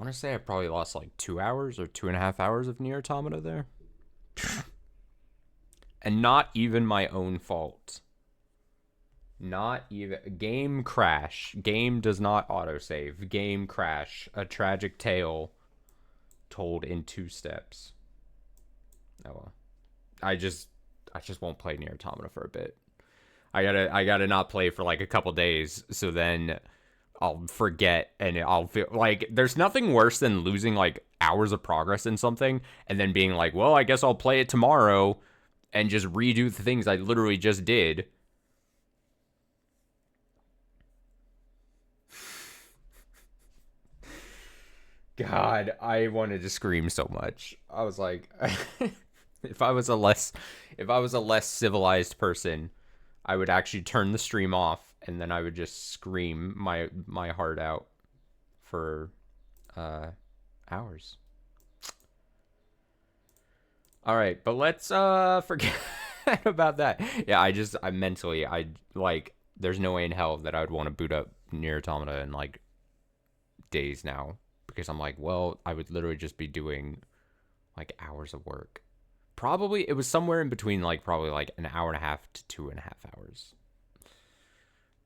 want to say I probably lost like 2 hours or 2.5 hours of Nier Automata there. And not even my own fault. Not even. Game crash. Game does not autosave. Game crash. A tragic tale told in 2 steps. Oh well. I just won't play Nier Automata for a bit. I gotta not play for like a couple days, so then I'll forget and I'll feel like there's nothing worse than losing like hours of progress in something and then being like, well, I guess I'll play it tomorrow and just redo the things I literally just did. God, I wanted to scream so much. I was like, if I was a less civilized person, I would actually turn the stream off and then I would just scream my heart out for hours. All right, but let's forget about that. Yeah, I mentally like there's no way in hell that I would want to boot up Nier Automata in like days now because I'm like, well, I would literally just be doing like hours of work. Probably it was somewhere in between like probably like an hour and a half to 2.5 hours.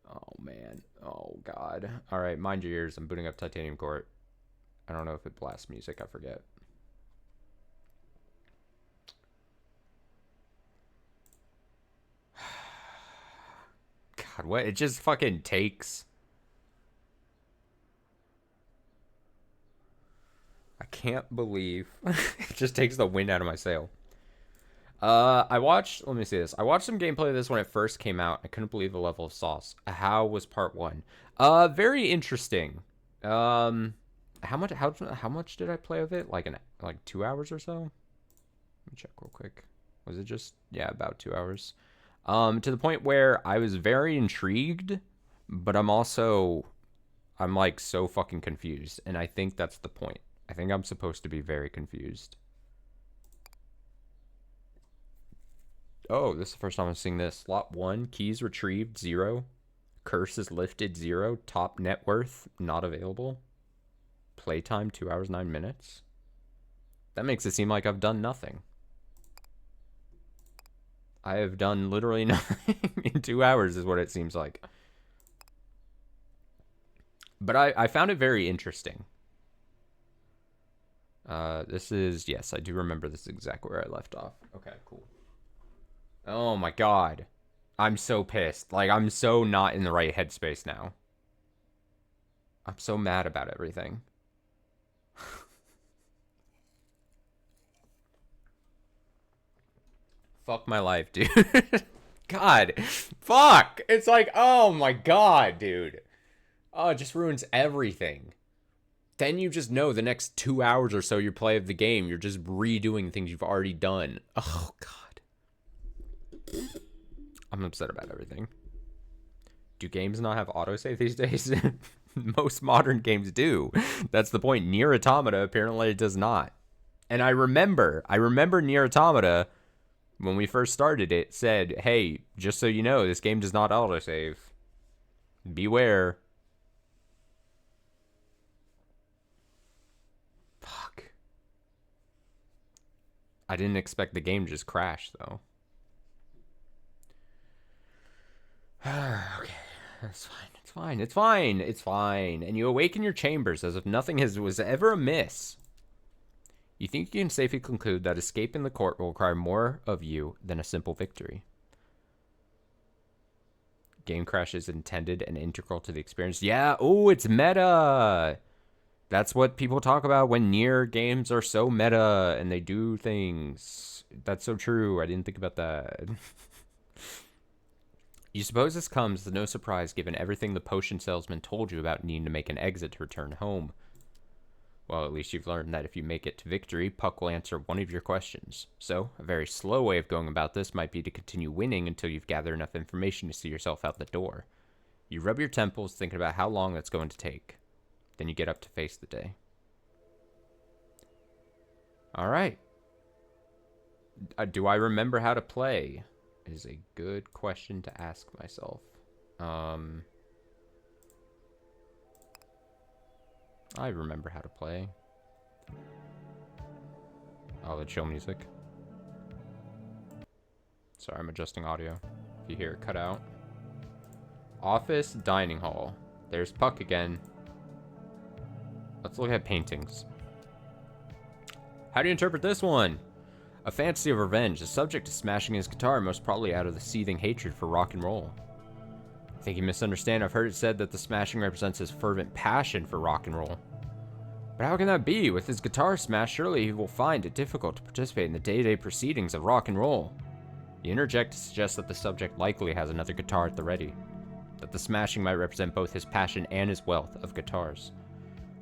Oh man. Oh god. All right, mind your ears. I'm booting up Titanium Court. I don't know if it blasts music. I forget. God, what? It just fucking takes. I can't believe it just takes the wind out of my sail. I watched. Let me see this. I watched some gameplay of this when it first came out. I couldn't believe the level of sauce. How was part 1? Very interesting. How much did I play of it? Like 2 hours or so. Let me check real quick. Was it just about 2 hours? To the point where I was very intrigued, but I'm like so fucking confused, and I think that's the point. I think I'm supposed to be very confused. Oh, this is the first time I'm seeing this. Slot 1, keys retrieved, 0. Curse is lifted, 0. Top net worth, not available. Playtime, 2 hours, 9 minutes. That makes it seem like I've done nothing. I have done literally nothing in 2 hours is what it seems like. But I found it very interesting. This is, yes, I do remember this is exactly where I left off. Okay, cool. Oh my god. I'm so pissed. Like, I'm so not in the right headspace now. I'm so mad about everything. Fuck my life, dude. God. Fuck. It's like, oh my god, dude. Oh, it just ruins everything. Then you just know the next 2 hours or so you play of the game, you're just redoing things you've already done. Oh, God. I'm upset about everything. Do games not have autosave these days? Most modern games do. That's the point. Nier Automata apparently does not. And I remember Nier Automata, when we first started it, said, hey, just so you know, this game does not autosave. Beware. Fuck. I didn't expect the game to just crash, though. Okay, that's fine. It's fine. It's fine. It's fine. And you awaken your chambers as if nothing was ever amiss. You think you can safely conclude that escaping the court will require more of you than a simple victory. Game crash is intended and integral to the experience. Yeah, oh, it's meta. That's what people talk about when Nier games are so meta and they do things. That's so true. I didn't think about that. You suppose this comes as no surprise given everything the potion salesman told you about needing to make an exit to return home. Well, at least you've learned that if you make it to victory, Puck will answer one of your questions. So, a very slow way of going about this might be to continue winning until you've gathered enough information to see yourself out the door. You rub your temples thinking about how long that's going to take. Then you get up to face the day. Alright. Do I remember how to play? Is a good question to ask myself. I remember how to play. Oh, the chill music. Sorry, I'm adjusting audio. If you hear it cut out. Office, dining hall. There's Puck again. Let's look at paintings. How do you interpret this one? A fantasy of revenge. The subject is smashing his guitar, most probably out of the seething hatred for rock and roll. I think you misunderstand. I've heard it said that the smashing represents his fervent passion for rock and roll. But how can that be? With his guitar smashed, surely he will find it difficult to participate in the day-to-day proceedings of rock and roll. You interject to suggest that the subject likely has another guitar at the ready. That the smashing might represent both his passion and his wealth of guitars.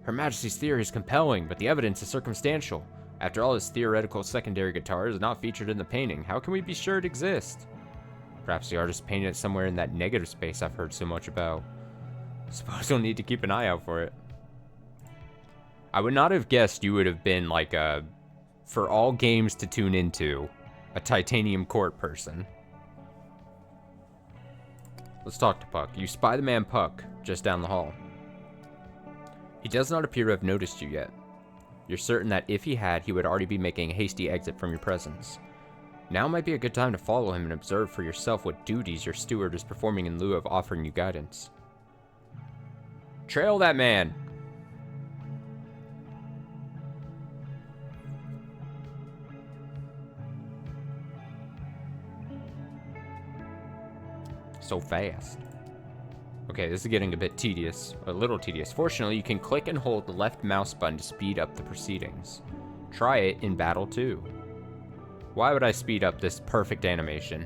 Her Majesty's theory is compelling, but the evidence is circumstantial. After all, his theoretical secondary guitar is not featured in the painting. How can we be sure it exists? Perhaps the artist painted it somewhere in that negative space I've heard so much about. Suppose we'll need to keep an eye out for it. I would not have guessed you would have been like a, for all games to tune into, a titanium court person. Let's talk to Puck. You spy the man Puck, just down the hall. He does not appear to have noticed you yet. You're certain that if he had, he would already be making a hasty exit from your presence. Now might be a good time to follow him and observe for yourself what duties your steward is performing in lieu of offering you guidance. Trail that man! So fast. Okay, this is getting a bit tedious. A little tedious. Fortunately, you can click and hold the left mouse button to speed up the proceedings. Try it in battle too. Why would I speed up this perfect animation?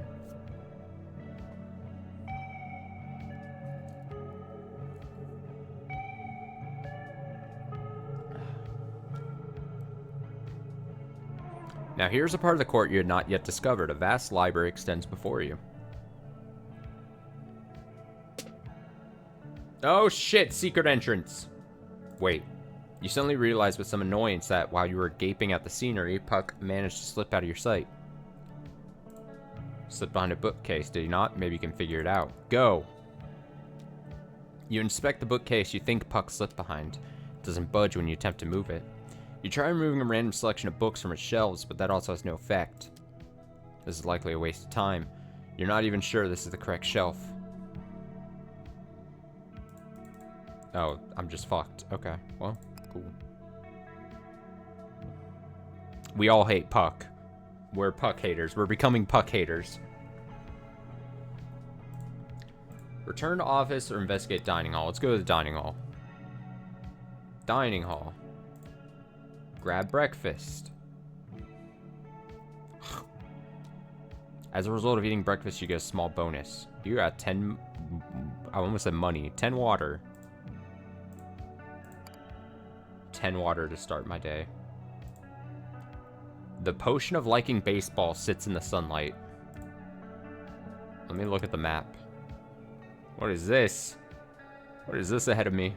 Now here's a part of the court you had not yet discovered. A vast library extends before you. Oh shit, secret entrance. Wait, you suddenly realize with some annoyance that while you were gaping at the scenery, Puck managed to slip out of your sight. Slipped behind a bookcase, did he not? Maybe you can figure it out. Go! You inspect the bookcase you think Puck slipped behind. It doesn't budge when you attempt to move it. You try removing a random selection of books from its shelves, but that also has no effect. This is likely a waste of time. You're not even sure this is the correct shelf. Oh, I'm just fucked. Okay, well, cool. We all hate Puck. We're Puck haters. We're becoming Puck haters. Return to office or investigate dining hall. Let's go to the dining hall. Dining hall. Grab breakfast. As a result of eating breakfast, you get a small bonus. You got 10... I almost said money. 10 water. 10 water to start my day. The potion of liking baseball sits in the sunlight. Let me look at the map. What is this? What is this ahead of me?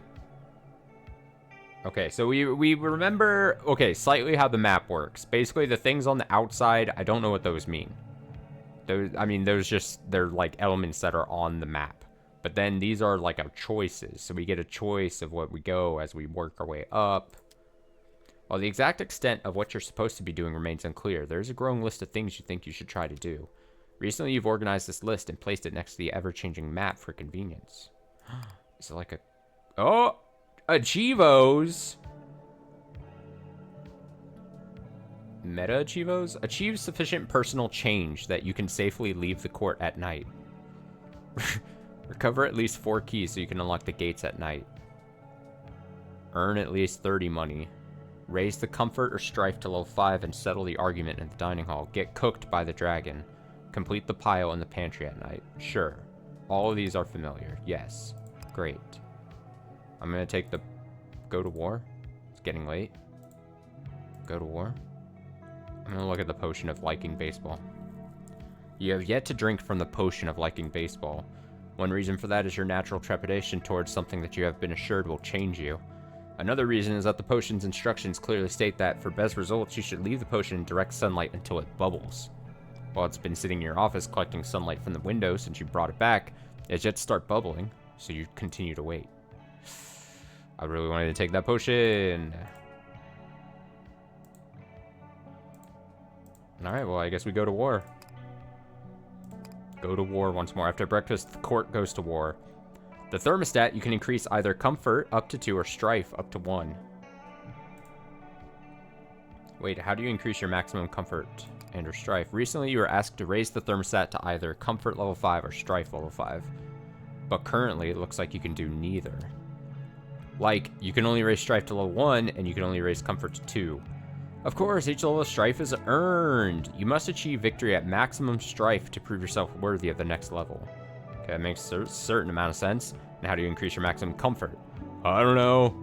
Okay, so we remember, okay, slightly how the map works. Basically, the things on the outside, I don't know what those mean. Those, I mean, they're like elements that are on the map. But then these are like our choices. So we get a choice of what we go as we work our way up. While the exact extent of what you're supposed to be doing remains unclear, there's a growing list of things you think you should try to do. Recently, you've organized this list and placed it next to the ever-changing map for convenience. Is it like a... Oh! Achievos! Meta Achievos? Achieve sufficient personal change that you can safely leave the court at night. Recover at least 4 keys so you can unlock the gates at night. Earn at least 30 money. Raise the comfort or strife to level 5 and settle the argument in the dining hall. Get cooked by the dragon. Complete the pile in the pantry at night. Sure. All of these are familiar. Yes. Great. I'm going to take the... Go to war? It's getting late. Go to war? I'm going to look at the potion of liking baseball. You have yet to drink from the potion of liking baseball. One reason for that is your natural trepidation towards something that you have been assured will change you. Another reason is that the potion's instructions clearly state that, for best results, you should leave the potion in direct sunlight until it bubbles. While it's been sitting in your office collecting sunlight from the window since you brought it back, it's yet to start bubbling, so you continue to wait. I really wanted to take that potion. Alright, well, I guess we go to war. Go to war once more. After breakfast, the court goes to war. The thermostat, you can increase either comfort up to 2 or strife up to 1. Wait, how do you increase your maximum comfort and or strife? Recently, you were asked to raise the thermostat to either comfort level 5 or strife level 5. But currently, it looks like you can do neither. Like, you can only raise strife to level 1, and you can only raise comfort to 2. Of course, each level of strife is earned. You must achieve victory at maximum strife to prove yourself worthy of the next level. Okay, that makes a certain amount of sense. And how do you increase your maximum comfort? I don't know.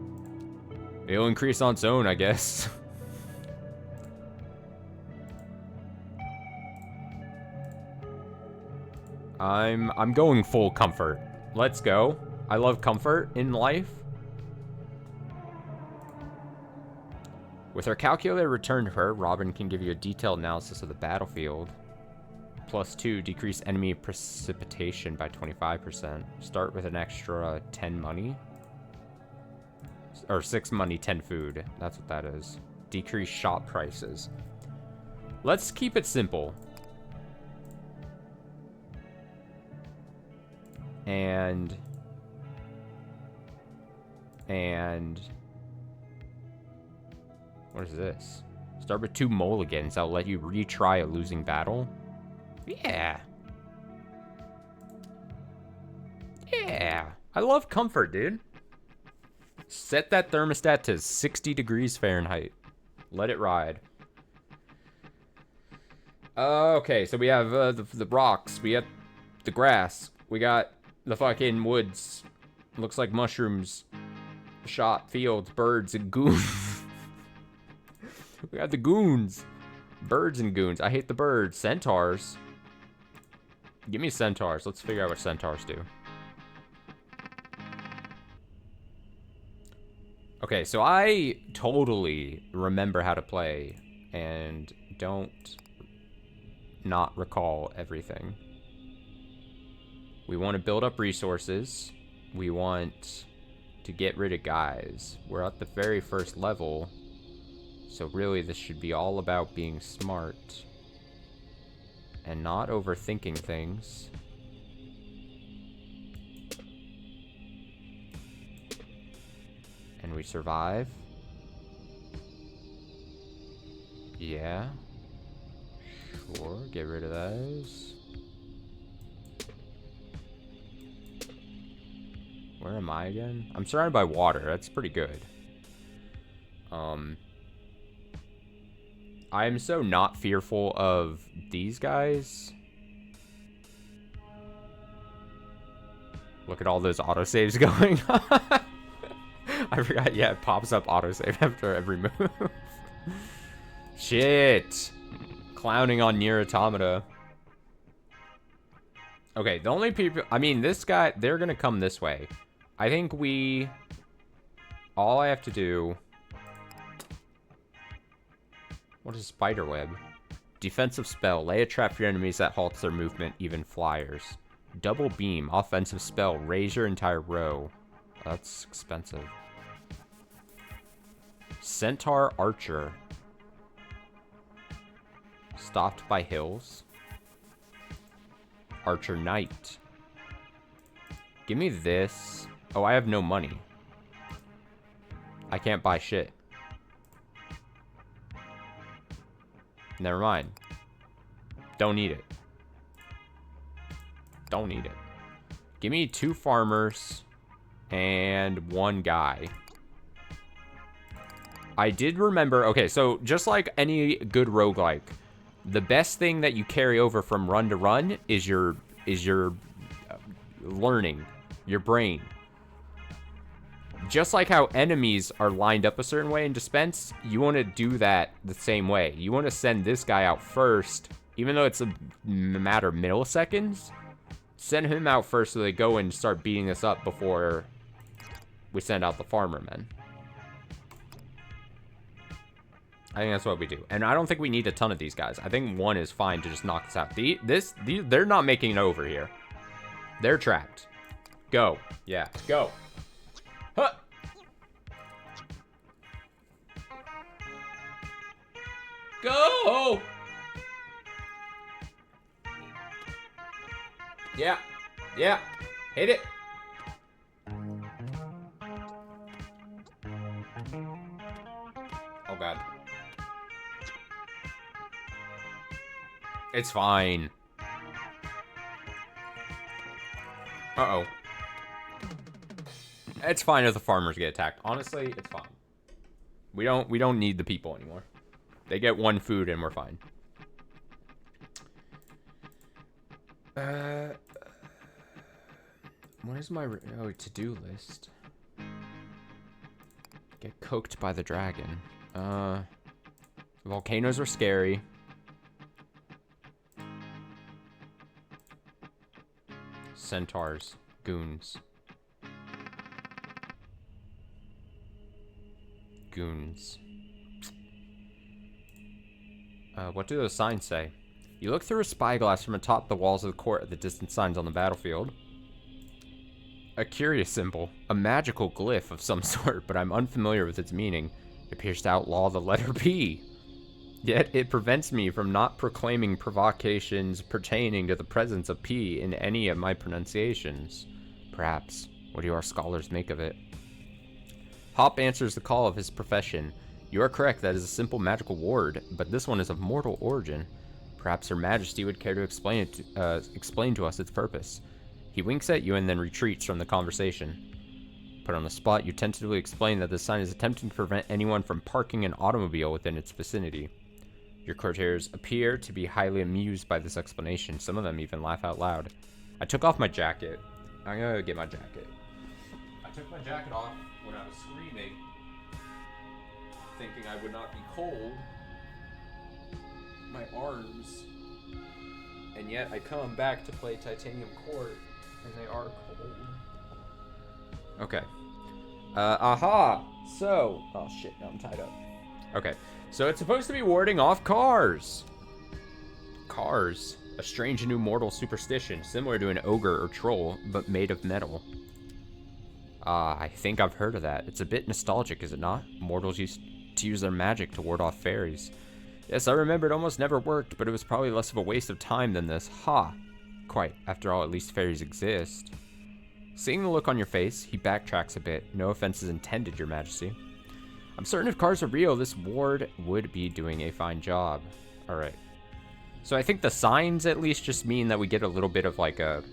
It'll increase on its own, I guess. I'm going full comfort. Let's go. I love comfort in life. With her calculator returned to her, Robin can give you a detailed analysis of the battlefield. +2, decrease enemy precipitation by 25%. Start with an extra 10 money. Or 6 money, 10 food. That's what that is. Decrease shop prices. Let's keep it simple. And what is this? Start with 2 mulligans. I'll let you retry a losing battle. Yeah. Yeah. I love comfort, dude. Set that thermostat to 60 degrees Fahrenheit. Let it ride. Okay, so we have the rocks. We have the grass. We got the fucking woods. Looks like mushrooms. Shop, fields, birds, and goons. We got the goons. Birds and goons. I hate the birds. Centaurs. Give me centaurs. Let's figure out what centaurs do. Okay, so I totally remember how to play and don't not recall everything. We want to build up resources. We want to get rid of guys. We're at the very first level. So really, this should be all about being smart and not overthinking things. And we survive. Yeah. Sure, get rid of those. Where am I again? I'm surrounded by water. That's pretty good. I am so not fearful of these guys. Look at all those autosaves going on. I forgot, yeah, it pops up autosave after every move. Shit. Clowning on Nier Automata. Okay, the only people... I mean, this guy, they're gonna come this way. I think we... All I have to do... What is spiderweb? Defensive spell. Lay a trap for your enemies that halts their movement, even flyers. Double beam. Offensive spell. Raise your entire row. That's expensive. Centaur archer. Stopped by hills. Archer knight. Give me this. Oh, I have no money. I can't buy shit. Never mind. Don't need it. Don't need it. Give me 2 farmers and 1 guy. I did remember... Okay, so just like any good roguelike, the best thing that you carry over from run to run is your learning, your brain. Just like how enemies are lined up a certain way in Dispense, you want to do that the same way. You want to send this guy out first, even though it's a matter of milliseconds. Send him out first so they go and start beating us up before we send out the farmer men. I think that's what we do. And I don't think we need a ton of these guys. I think 1 is fine to just knock us out. They're not making it over here. They're trapped. Go. Yeah, go. Huh. Go! Yeah. Yeah. Hit it. Oh, God. It's fine. Uh-oh. It's fine if the farmers get attacked. Honestly, it's fine. We don't need the people anymore. They get one food and we're fine. What is my to-do list? Get cooked by the dragon. Volcanoes are scary. Centaurs. Goons. Goons. What do those signs say? You look through a spyglass from atop the walls of the court at the distant signs on the battlefield. A curious symbol. A magical glyph of some sort, but I'm unfamiliar with its meaning. It appears to outlaw the letter P. Yet it prevents me from not proclaiming provocations pertaining to the presence of P in any of my pronunciations. Perhaps. What do our scholars make of it? Hop answers the call of his profession. You are correct, that is a simple magical ward, but this one is of mortal origin. Perhaps Her Majesty would care to explain to us its purpose. He winks at you and then retreats from the conversation. Put on the spot, you tentatively explain that this sign is attempting to prevent anyone from parking an automobile within its vicinity. Your courtiers appear to be highly amused by this explanation. Some of them even laugh out loud. I took off my jacket. I'm gonna get my jacket. I took my jacket off when I was screaming, thinking I would not be cold. My arms. And yet I come back to play Titanium Court, and they are cold. Okay. Aha! So... Oh shit, now I'm tied up. Okay. So it's supposed to be warding off cars. Cars. A strange new mortal superstition, similar to an ogre or troll, but made of metal. I think I've heard of that. It's a bit nostalgic, is it not? Mortals used to use their magic to ward off fairies. Yes, I remember it almost never worked, but it was probably less of a waste of time than this. Ha! Quite. After all, at least fairies exist. Seeing the look on your face, he backtracks a bit. No offense is intended, Your Majesty. I'm certain if cars are real, this ward would be doing a fine job. Alright. So I think the signs at least just mean that we get a little bit of like a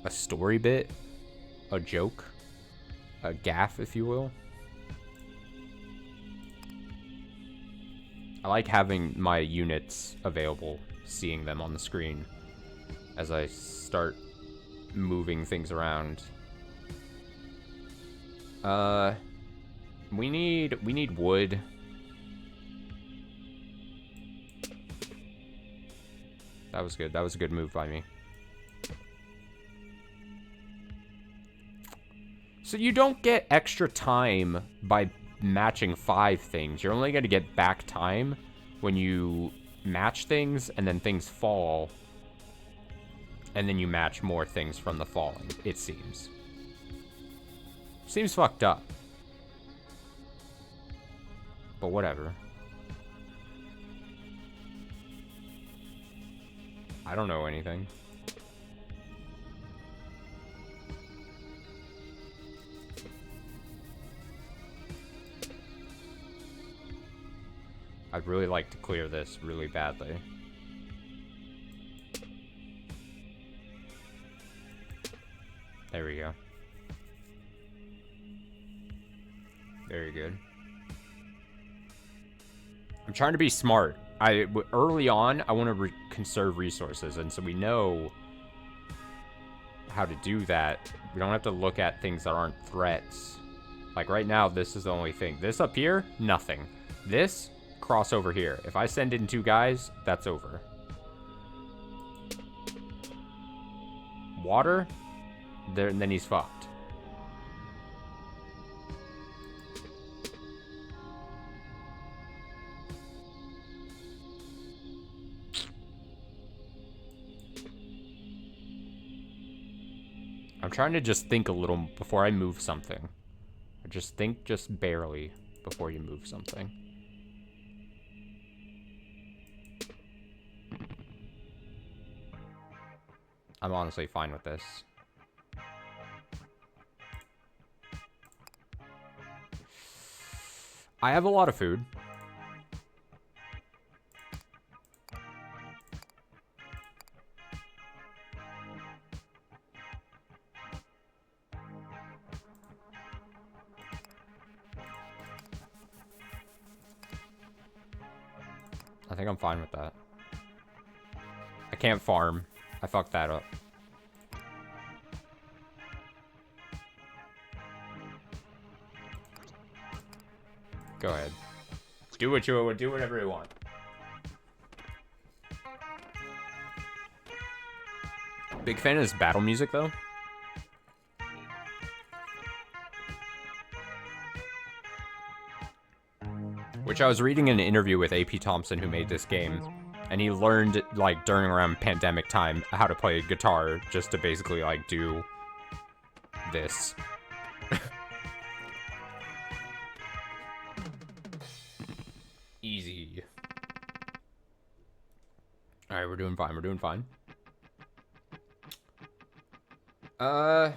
story bit. A joke. A gaff, if you will. I like having my units available, seeing them on the screen as I start moving things around. We need wood. That was good. That was a good move by me. So you don't get extra time by matching 5 things. You're only going to get back time when you match things and then things fall. And then you match more things from the falling, it seems. Seems fucked up. But whatever. I don't know anything. I'd really like to clear this really badly. There we go. Very good. I'm trying to be smart. Early on, I want to conserve resources, and so we know how to do that. We don't have to look at things that aren't threats. Like right now, this is the only thing. This up here, nothing. This, cross over here. If I send in 2 guys, that's over. Water, there, and then he's fucked. I'm trying to just think a little before I move something. Just think just barely before you move something. I'm honestly fine with this. I have a lot of food. I think I'm fine with that. I can't farm. I fucked that up. Go ahead. Do whatever you want. Big fan of this battle music though. Which I was reading in an interview with AP Thompson, who made this game, and he learned, like, during around pandemic time, how to play guitar, just to basically, like, do this. Easy. Alright, we're doing fine, we're doing fine. The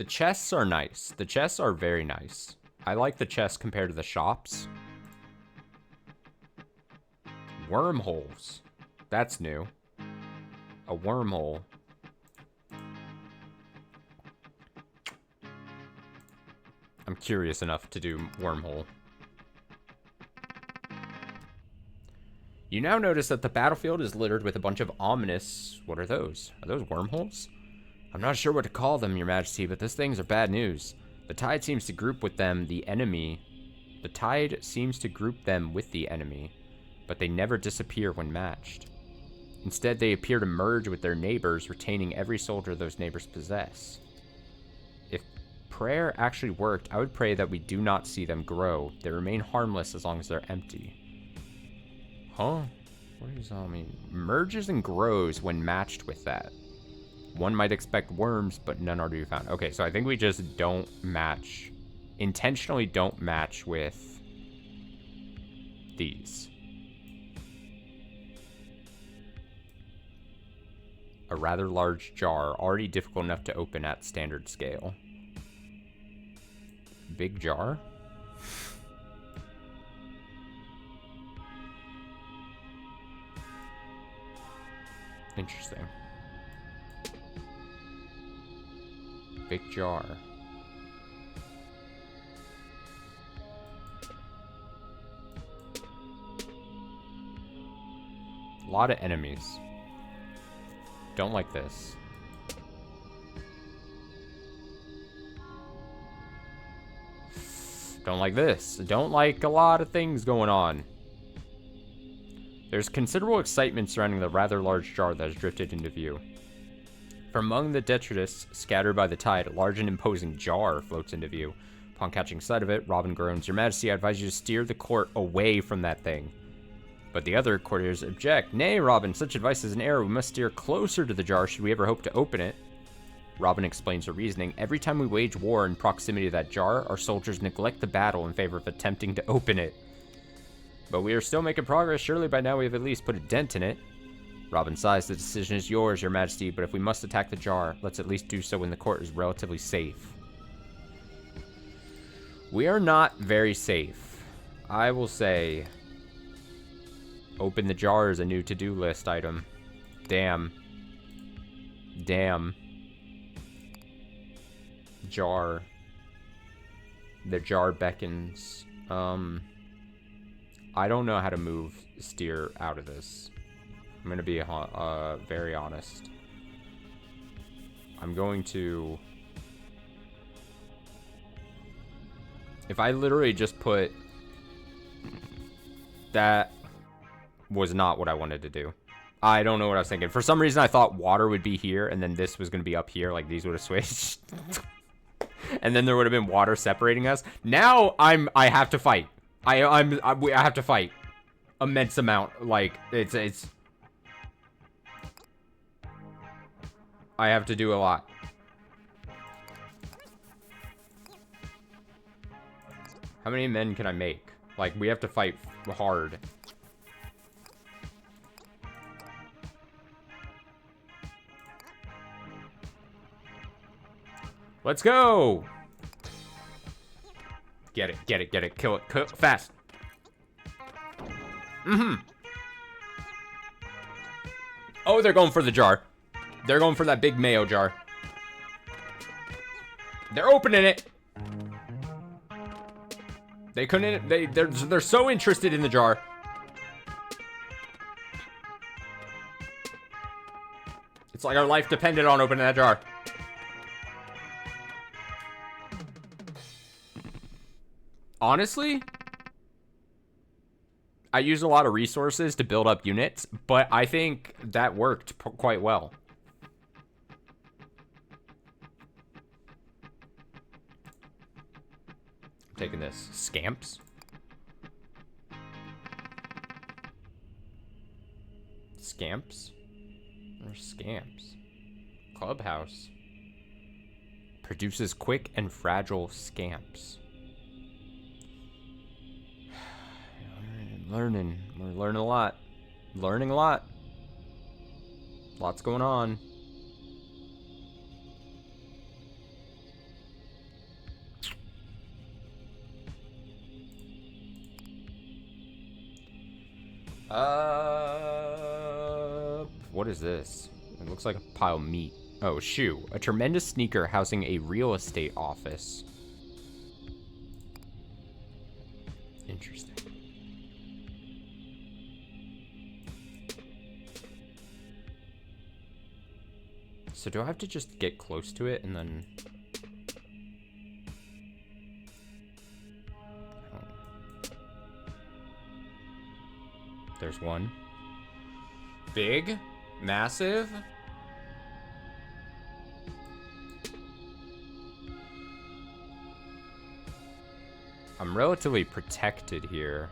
chests are nice. The chests are very nice. I like the chests compared to the shops. Wormholes. That's new. A wormhole. I'm curious enough to do wormhole. You now notice that the battlefield is littered with a bunch of ominous... What are those? Are those wormholes? I'm not sure what to call them, Your Majesty, but those things are bad news. The tide seems to group with them the enemy. The tide seems to group them with the enemy, but they never disappear when matched. Instead, they appear to merge with their neighbors, retaining every soldier those neighbors possess. If prayer actually worked, I would pray that we do not see them grow. They remain harmless as long as they're empty. Huh? What does that mean? Merges and grows when matched with that. One might expect worms, but none are to be found. Okay, so I think we just don't match. Intentionally don't match with these. A rather large jar, already difficult enough to open at standard scale. Big jar? Interesting. Big jar. A lot of enemies. Don't like this. Don't like this. Don't like a lot of things going on. There's considerable excitement surrounding the rather large jar that has drifted into view. From among the detritus scattered by the tide, a large and imposing jar floats into view. Upon catching sight of it, Robin groans, Your Majesty, I advise you to steer the court away from that thing. But the other courtiers object. Nay, Robin, such advice is an error. We must steer closer to the jar should we ever hope to open it. Robin explains her reasoning. Every time we wage war in proximity to that jar, our soldiers neglect the battle in favor of attempting to open it. But we are still making progress. Surely by now we have at least put a dent in it. Robin sighs, the decision is yours, Your Majesty, but if we must attack the jar, let's at least do so when the court is relatively safe. We are not very safe. I will say, open the jar is a new to-do list item. Damn. Damn. Jar. The jar beckons. I don't know how to steer out of this. I'm going to be very honest. I'm going to... If I literally just put... That was not what I wanted to do. I don't know what I was thinking. For some reason, I thought water would be here, and then this was going to be up here. Like, these would have switched. And then there would have been water separating us. Now, I have to fight. I have to fight. Immense amount. Like, it's... I have to do a lot. How many men can I make? Like, we have to fight hard. Let's go. Get it, get it, get it. Kill it, fast. Oh, they're going for the jar. They're going for that big mayo jar. They're opening it. They couldn't, they're so interested in the jar. It's like our life depended on opening that jar. Honestly, I use a lot of resources to build up units, but I think that worked quite well. I'm taking this. Scamps. Scamps? Or scamps? Clubhouse. Produces quick and fragile scamps. Learning. We're learning a lot. Learning a lot. Lots going on. What is this? It looks like a pile of meat. Oh, shoe. A tremendous sneaker housing a real estate office. Interesting. So do I have to just get close to it and then... Oh. There's one. Big. Massive. I'm relatively protected here.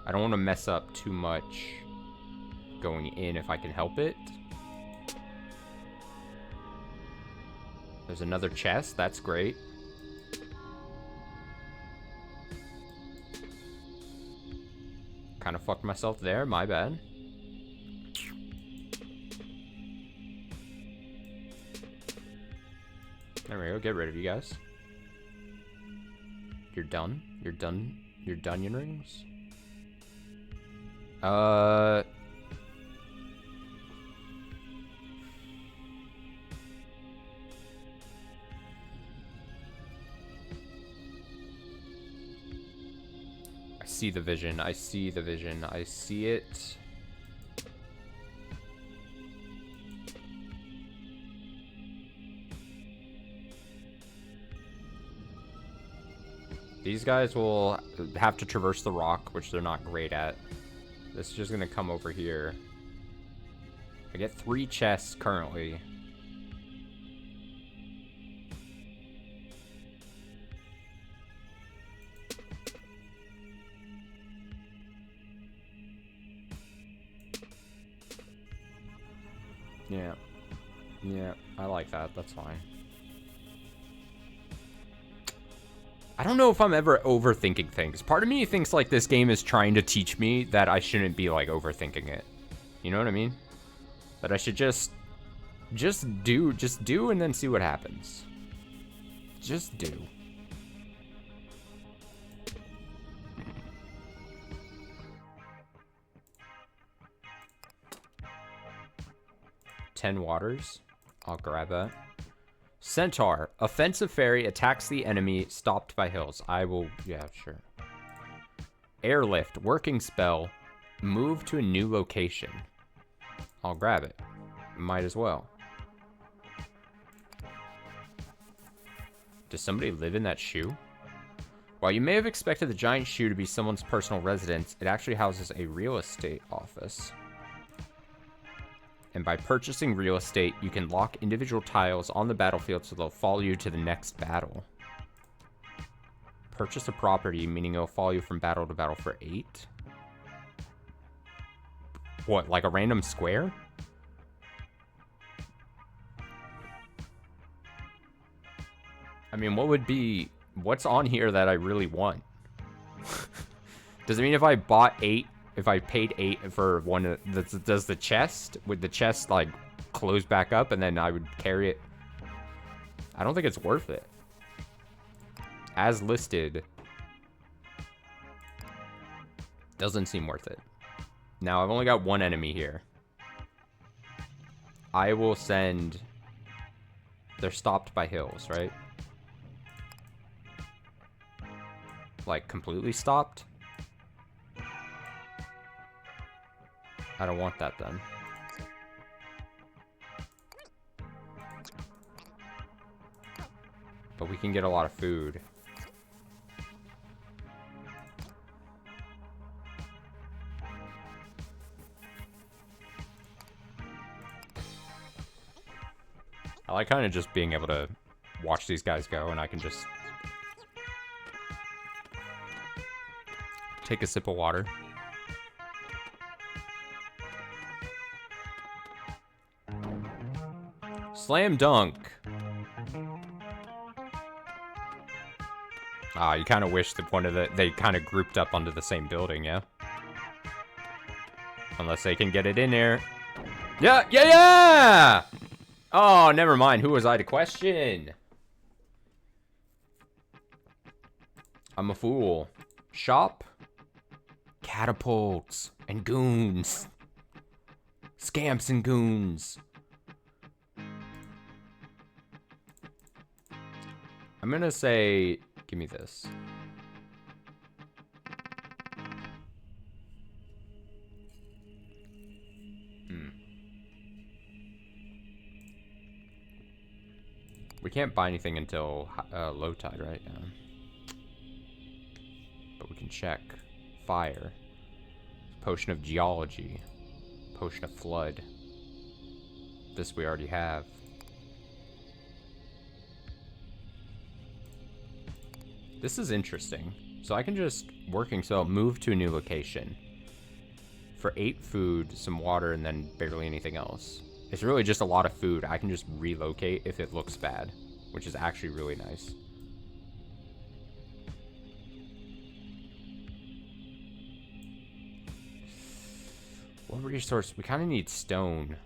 I don't want to mess up too much going in if I can help it. There's another chest. That's great. Kind of fucked myself there. My bad. There we go. Get rid of you guys. You're done. You're done. You're dunion rings. I see the vision. I see the vision. I see it. These guys will have to traverse the rock, which they're not great at. This is just gonna come over here. I get 3 chests currently. Yeah. Yeah, I like that. That's fine. I don't know if I'm ever overthinking things. Part of me thinks like this game is trying to teach me that I shouldn't be like overthinking it. You know what I mean? That I should just do and then see what happens. Just do. $10 waters. I'll grab that. Centaur. Offensive fairy attacks the enemy stopped by hills. I will... Yeah, sure. Airlift. Working spell. Move to a new location. I'll grab it. Might as well. Does somebody live in that shoe? While you may have expected the giant shoe to be someone's personal residence, it actually houses a real estate office. And by purchasing real estate, you can lock individual tiles on the battlefield so they'll follow you to the next battle. Purchase a property, meaning it'll follow you from battle to battle for 8? What, like a random square? I mean, what's on here that I really want? Does it mean if I bought 8, if I paid 8 for one, does the chest, would the chest like close back up and then I would carry it? I don't think it's worth it. as listed, doesn't seem worth it. Now, I've only got one enemy here. I will send... They're stopped by hills, right? Like, completely stopped? I don't want that, then. But we can get a lot of food. I like kind of just being able to watch these guys go, and I can just take a sip of water. Slam dunk. Ah, you kind of wish that they kind of grouped up onto the same building, yeah? Unless they can get it in there. Yeah, yeah, yeah! Oh, never mind. Who was I to question? I'm a fool. Shop? Catapults and goons. Scamps and goons. I'm gonna say, give me this. We can't buy anything until low tide, right? Yeah. But we can check. Fire. Potion of Geology. Potion of Flood. This we already have. This is interesting. So I can just, working so move to a new location. For 8 food, some water, and then barely anything else. It's really just a lot of food. I can just relocate if it looks bad, which is actually really nice. What resource? We kind of need stone.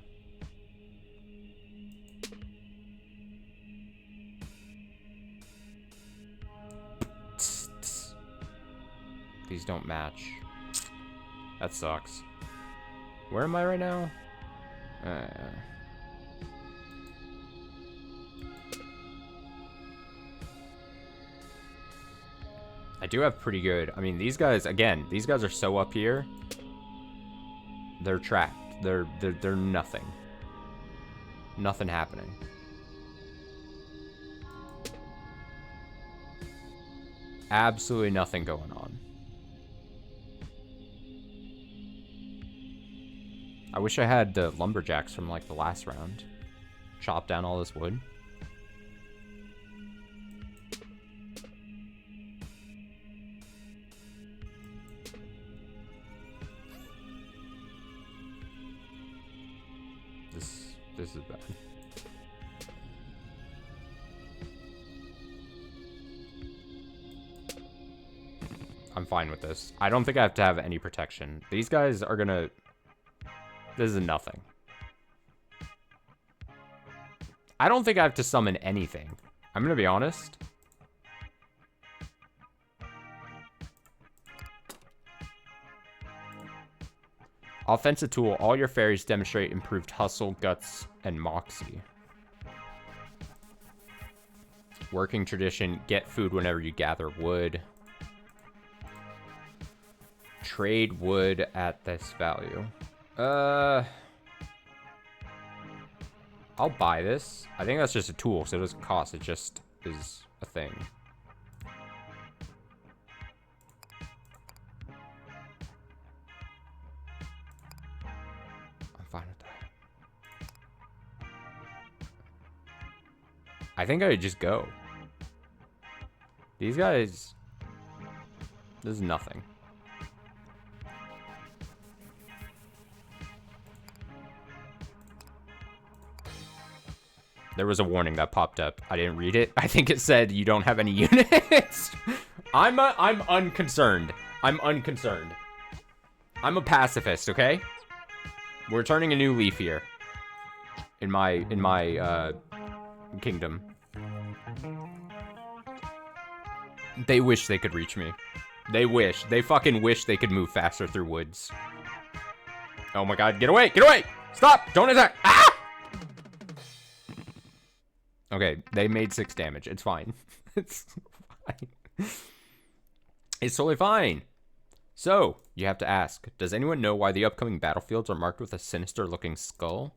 These don't match. That sucks. Where am I right now? I do have pretty good. I mean, these guys, again, these guys are so up here. They're trapped. They're nothing. Nothing happening. Absolutely nothing going on. I wish I had the lumberjacks from like the last round. Chop down all this wood. This is bad. I'm fine with this. I don't think I have to have any protection. These guys are gonna... This is nothing. I don't think I have to summon anything. I'm gonna be honest. Offensive tool. All your fairies demonstrate improved hustle, guts, and moxie. Working tradition. Get food whenever you gather wood. Trade wood at this value. I'll buy this. I think that's just a tool, so it doesn't cost. It just is a thing. I'm fine with that. I think I would just go. These guys... This is nothing. There was a warning that popped up. I didn't read it. I think it said you don't have any units. I'm unconcerned. I'm unconcerned. I'm a pacifist, okay? We're turning a new leaf here. In my kingdom. They wish they could reach me. They wish. They fucking wish they could move faster through woods. Oh my god, get away! Get away! Stop! Don't attack! Ah! Okay, they made 6 damage. It's fine. It's fine. It's totally fine. So, you have to ask, does anyone know why the upcoming battlefields are marked with a sinister-looking skull?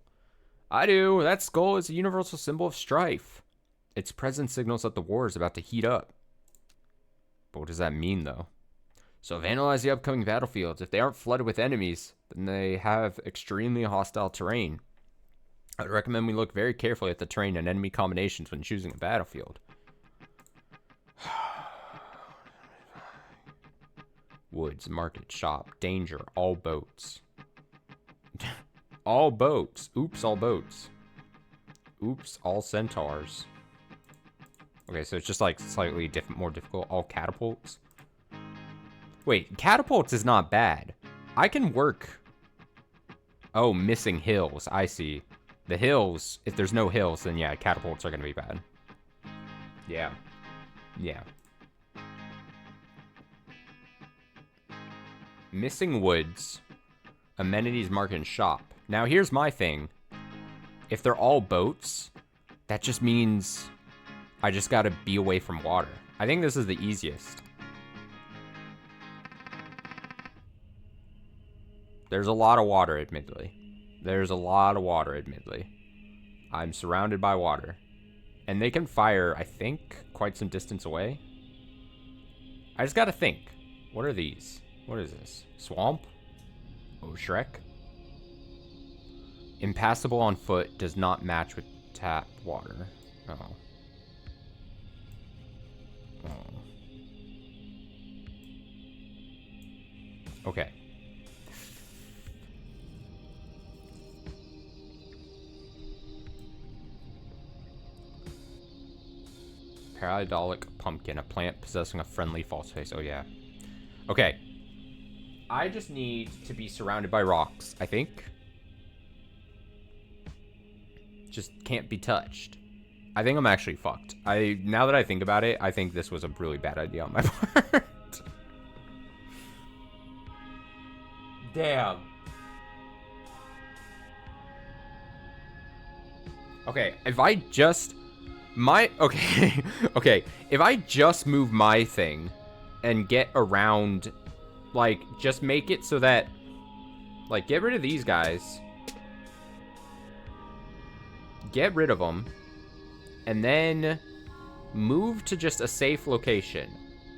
I do. That skull is a universal symbol of strife. Its presence signals that the war is about to heat up. But what does that mean, though? So, analyze the upcoming battlefields. If they aren't flooded with enemies, then they have extremely hostile terrain. I would recommend we look very carefully at the terrain and enemy combinations when choosing a battlefield. Woods, market, shop, danger, all boats. All boats. Oops, all boats. Oops, all centaurs. Okay, so it's just like slightly more difficult. All catapults. Wait, catapults is not bad. I can work. Oh, missing hills. I see. The hills, if there's no hills, then yeah, catapults are going to be bad. Yeah. Yeah. Missing woods. Amenities, market, and shop. Now, here's my thing. If they're all boats, that just means I just got to be away from water. I think this is the easiest. There's a lot of water, admittedly. There's a lot of water, admittedly. I'm surrounded by water. And they can fire, I think, quite some distance away. I just gotta think. What are these? What is this? Swamp? Oh, Shrek? Impassable on foot does not match with tap water. Oh. Oh. Okay. Paradolic pumpkin, a plant possessing a friendly false face. Oh, yeah. Okay. I just need to be surrounded by rocks, I think. Just can't be touched. I think I'm actually fucked. Now that I think about it, I think this was a really bad idea on my part. Damn. Okay, if I just... Okay, okay. If I just move my thing and get around, like, just make it so that, like, get rid of these guys. Get rid of them. And then move to just a safe location.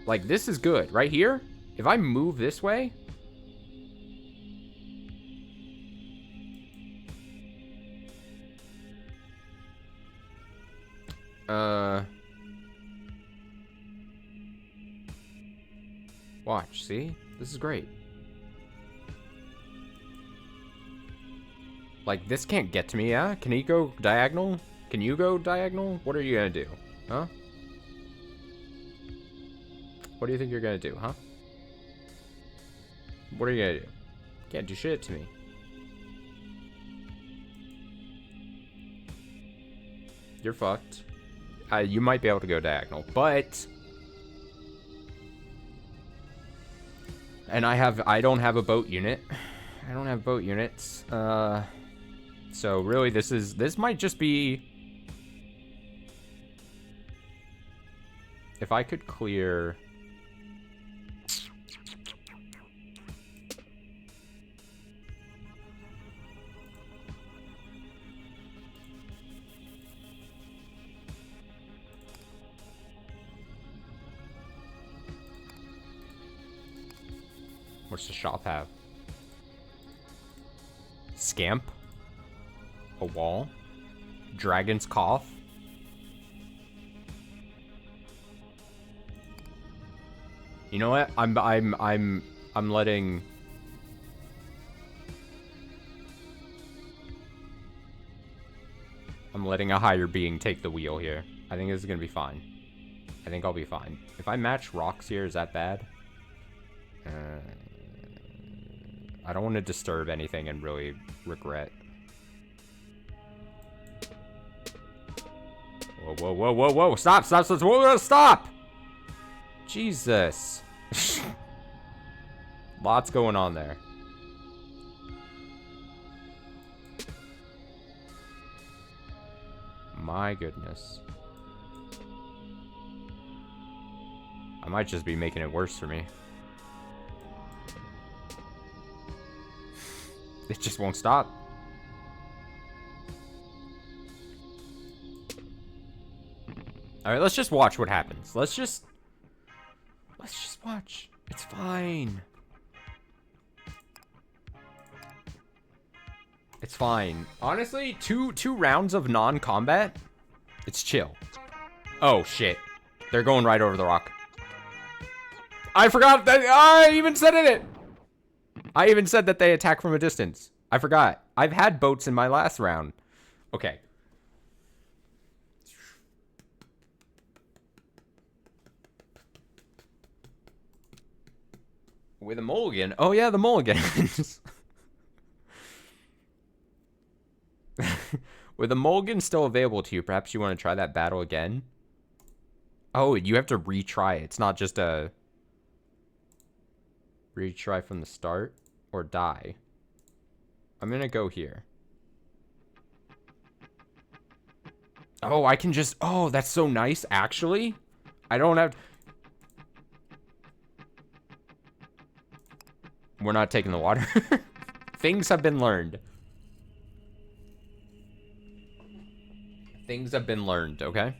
Like, this is good. Right here, if I move this way... Watch, see? This is great. Like, this can't get to me, yeah? Can he go diagonal? Can you go diagonal? What are you gonna do? Huh? What do you think you're gonna do, huh? What are you gonna do? Can't do shit to me. You're fucked. You might be able to go diagonal, but... And I don't have a boat unit. I don't have boat units. So really this might just be... If I could clear... What's the shop have? Scamp? A wall? Dragon's cough? You know what? I'm letting... I'm letting a higher being take the wheel here. I think this is gonna be fine. I think I'll be fine. If I match rocks here, is that bad? I don't want to disturb anything and really regret. Whoa, whoa, whoa, whoa, whoa. Stop, stop, stop, whoa, stop! Jesus. Lots going on there. My goodness. I might just be making it worse for me. It just won't stop. Alright, let's just watch what happens. Let's just watch. It's fine. It's fine. Honestly, two rounds of non-combat, it's chill. Oh, shit. They're going right over the rock. I forgot that I even said it. I even said that they attack from a distance. I forgot. I've had boats in my last round. Okay. With a mulligan. Oh, yeah, the mulligans. With a mulligan still available to you, perhaps you want to try that battle again? Oh, you have to retry it. It's not just a retry from the start or die. I'm going to go here. Oh, I can just... Oh, that's so nice, actually. I don't have... We're not taking the water. Things have been learned. Things have been learned, okay?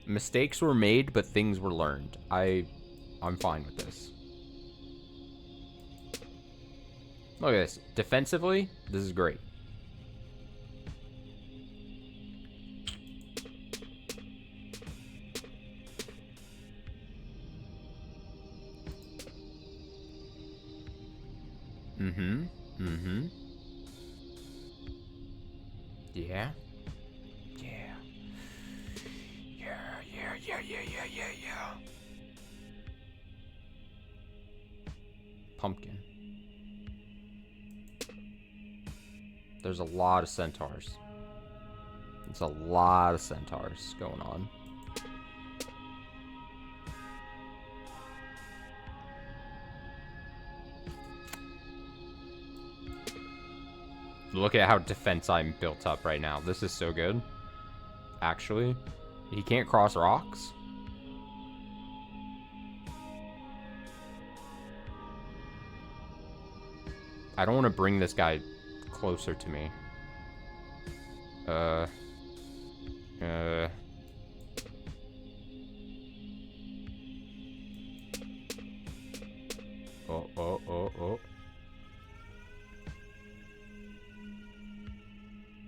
Mistakes were made, but things were learned. I'm fine with this. Look at this. Defensively, this is great. Yeah. Yeah. Pumpkin. There's a lot of centaurs. There's a lot of centaurs going on. Look at how defense I'm built up right now. This is so good. Actually, he can't cross rocks. I don't want to bring this guy closer to me. Oh.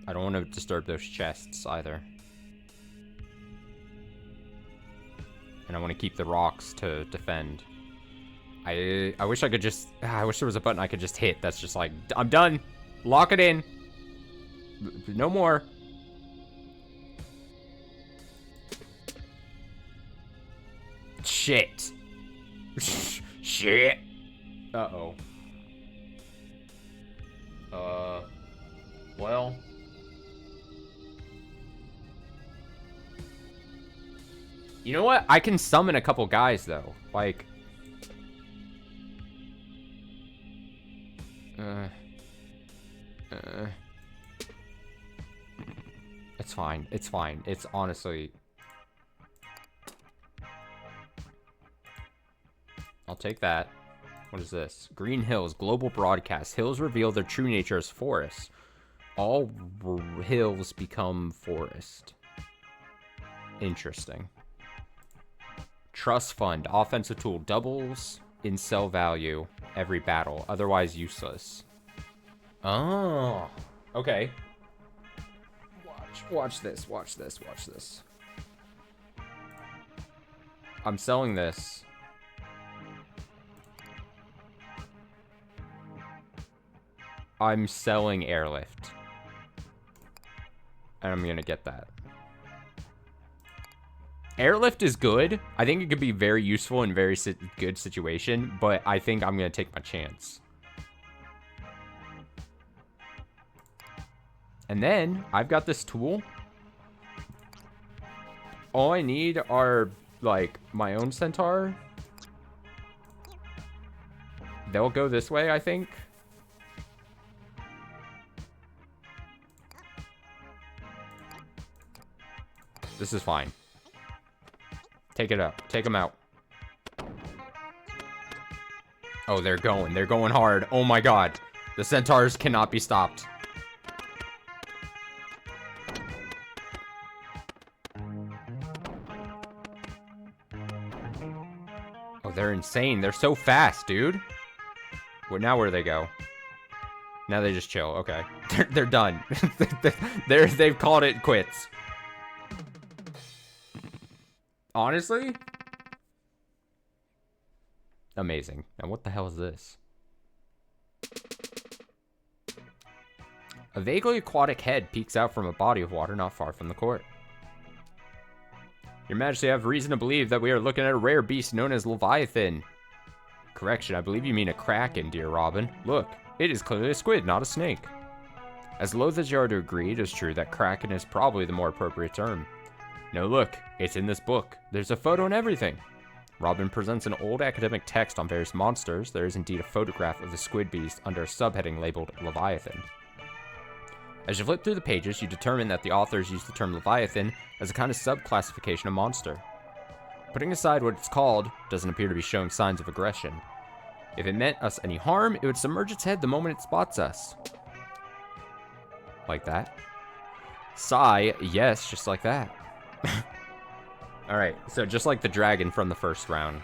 I don't want to disturb those chests either. And I want to keep the rocks to defend. I wish I could just... I wish there was a button I could just hit that's just like, I'm done. Lock it in. No more. Shit. Shit. Uh-oh. Well... You know what? I can summon a couple guys, though. Like... It's fine. It's fine. It's honestly... I'll take that. What is this? Green Hills. Global broadcast. Hills reveal their true nature as forests. All hills become forest. Interesting. Trust fund. Offensive tool. Doubles in sell value every battle. Otherwise useless. Oh. Okay. Watch this. Watch this. Watch this. I'm selling this. I'm selling airlift. And I'm gonna get that. Airlift is good. I think it could be very useful in very good situation, but I think I'm gonna take my chance. And then I've got this tool. All I need are, like, my own centaur. They'll go this way, I think. This is fine. Take it up. Take them out. Oh, they're going. They're going hard. Oh my god. The centaurs cannot be stopped. Oh, they're insane. They're so fast, dude. Well, now where do they go? Now they just chill. Okay. They're done. They've called it quits. Honestly? Amazing. Now what the hell is this? A vaguely aquatic head peeks out from a body of water not far from the court. Your Majesty, I have reason to believe that we are looking at a rare beast known as Leviathan. Correction, I believe you mean a kraken, dear Robin. Look, it is clearly a squid, not a snake. As loath as you are to agree, it is true that kraken is probably the more appropriate term. No, look, it's in this book. There's a photo and everything. Robin presents an old academic text on various monsters. There is indeed a photograph of the squid beast under a subheading labeled Leviathan. As you flip through the pages, you determine that the authors used the term Leviathan as a kind of subclassification of monster. Putting aside what it's called, doesn't appear to be showing signs of aggression. If it meant us any harm, it would submerge its head the moment it spots us. Like that. Sigh, yes, just like that. Alright, so just like the dragon from the first round,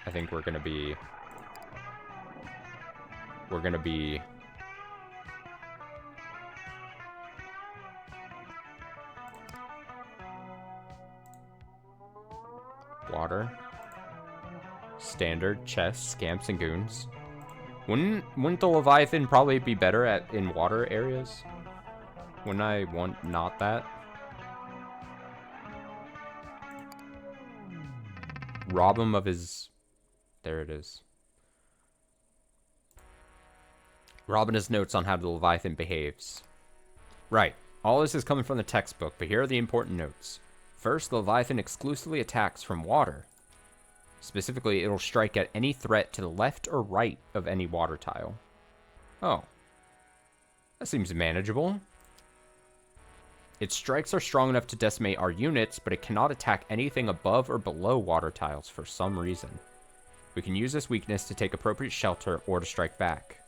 I think we're gonna be... Water. Standard, chest, scamps, and goons. Wouldn't the Leviathan probably be better in water areas? Wouldn't I want not that? Rob him of his... There it is. Rob his notes on how the Leviathan behaves. Right. All this is coming from the textbook, but here are the important notes. First, the Leviathan exclusively attacks from water. Specifically, it'll strike at any threat to the left or right of any water tile. Oh. That seems manageable. Its strikes are strong enough to decimate our units, but it cannot attack anything above or below water tiles for some reason. We can use this weakness to take appropriate shelter or to strike back.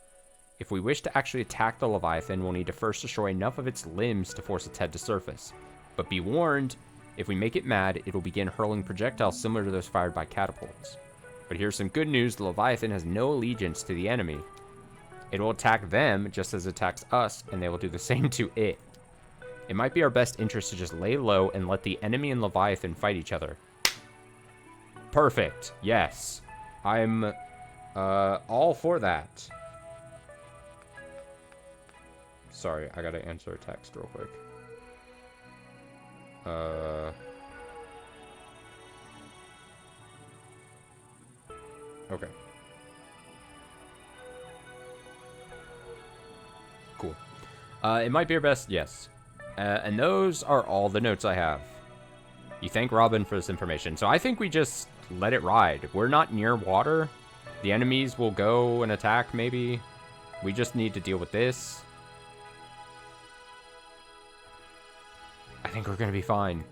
If we wish to actually attack the Leviathan, we'll need to first destroy enough of its limbs to force its head to surface. But be warned, if we make it mad, it will begin hurling projectiles similar to those fired by catapults. But here's some good news, the Leviathan has no allegiance to the enemy. It will attack them just as it attacks us, and they will do the same to it. It might be our best interest to just lay low and let the enemy and Leviathan fight each other. Perfect. Yes. I'm all for that. Sorry, I gotta answer a text real quick. Okay. Cool. It might be our best, yes. And those are all the notes I have. You thank Robin for this information. So I think we just let it ride. We're not near water. The enemies will go and attack, maybe. We just need to deal with this. I think we're gonna be fine.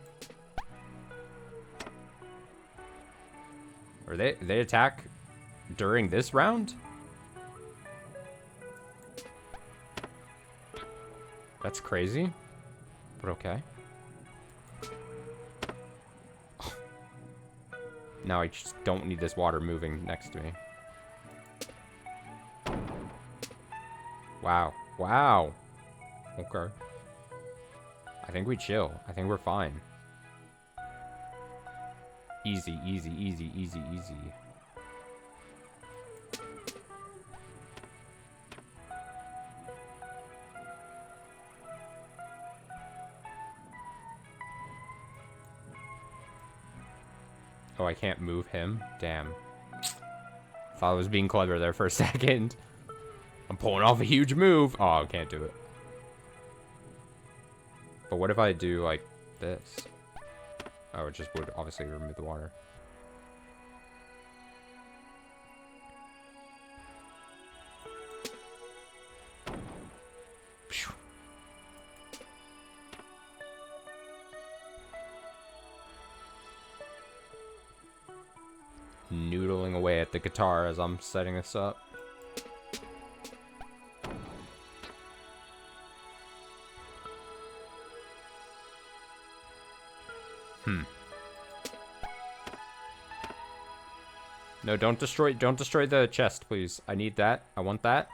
Or they attack during this round? That's crazy. But okay. Now I just don't need this water moving next to me. Wow. Wow. Okay. I think we chill. I think we're fine. Easy, easy, easy, easy, easy. Oh, I can't move him? Damn. Thought I was being clever there for a second. I'm pulling off a huge move. Oh, I can't do it. But what if I do, like, this? Oh, it just would obviously remove the water. Phew. Noodling away at the guitar as I'm setting this up. No, don't destroy the chest, please. I need that. I want that.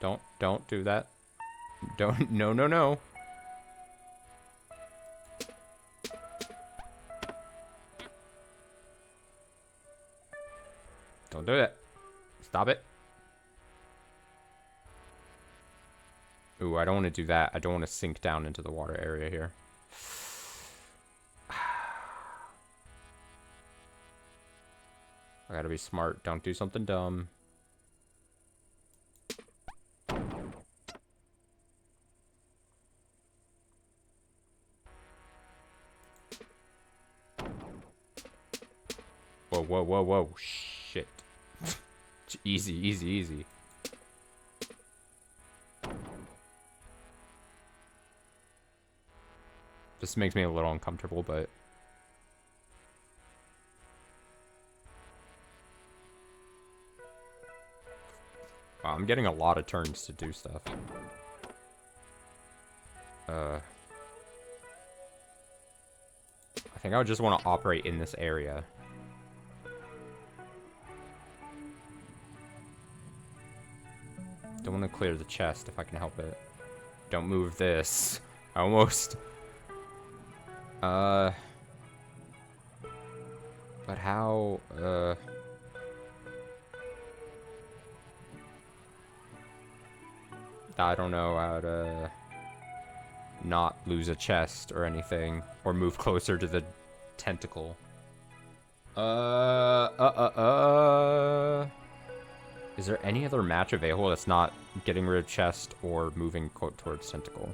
Don't do that. Don't, no. Don't do it. Stop it. Ooh, I don't want to do that. I don't want to sink down into the water area here. I gotta be smart. Don't do something dumb. Whoa. Shit. Easy. This makes me a little uncomfortable, but... Wow, I'm getting a lot of turns to do stuff. I think I would just want to operate in this area. Don't want to clear the chest if I can help it. Don't move this. I almost... But how... I don't know how to... not lose a chest or anything. Or move closer to the tentacle. Is there any other match available that's not getting rid of chest or moving towards tentacle?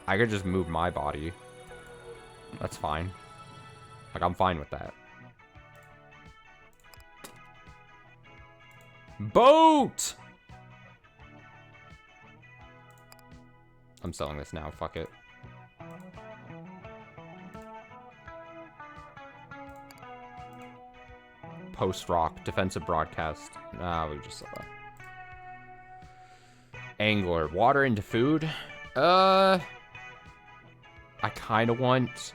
I could just move my body. That's fine. Like, I'm fine with that. Boat! I'm selling this now. Fuck it. Post-rock. Defensive broadcast. Nah, we just saw that. Angler. Water into food? I kind of want...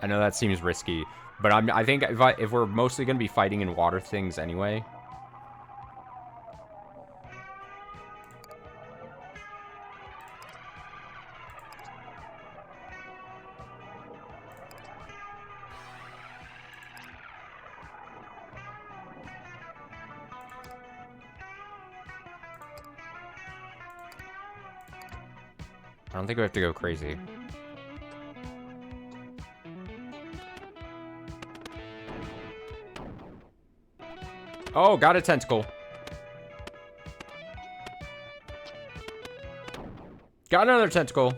I know that seems risky, but I think if we're mostly going to be fighting in water things anyway... I don't think we have to go crazy. Oh, got a tentacle. Got another tentacle.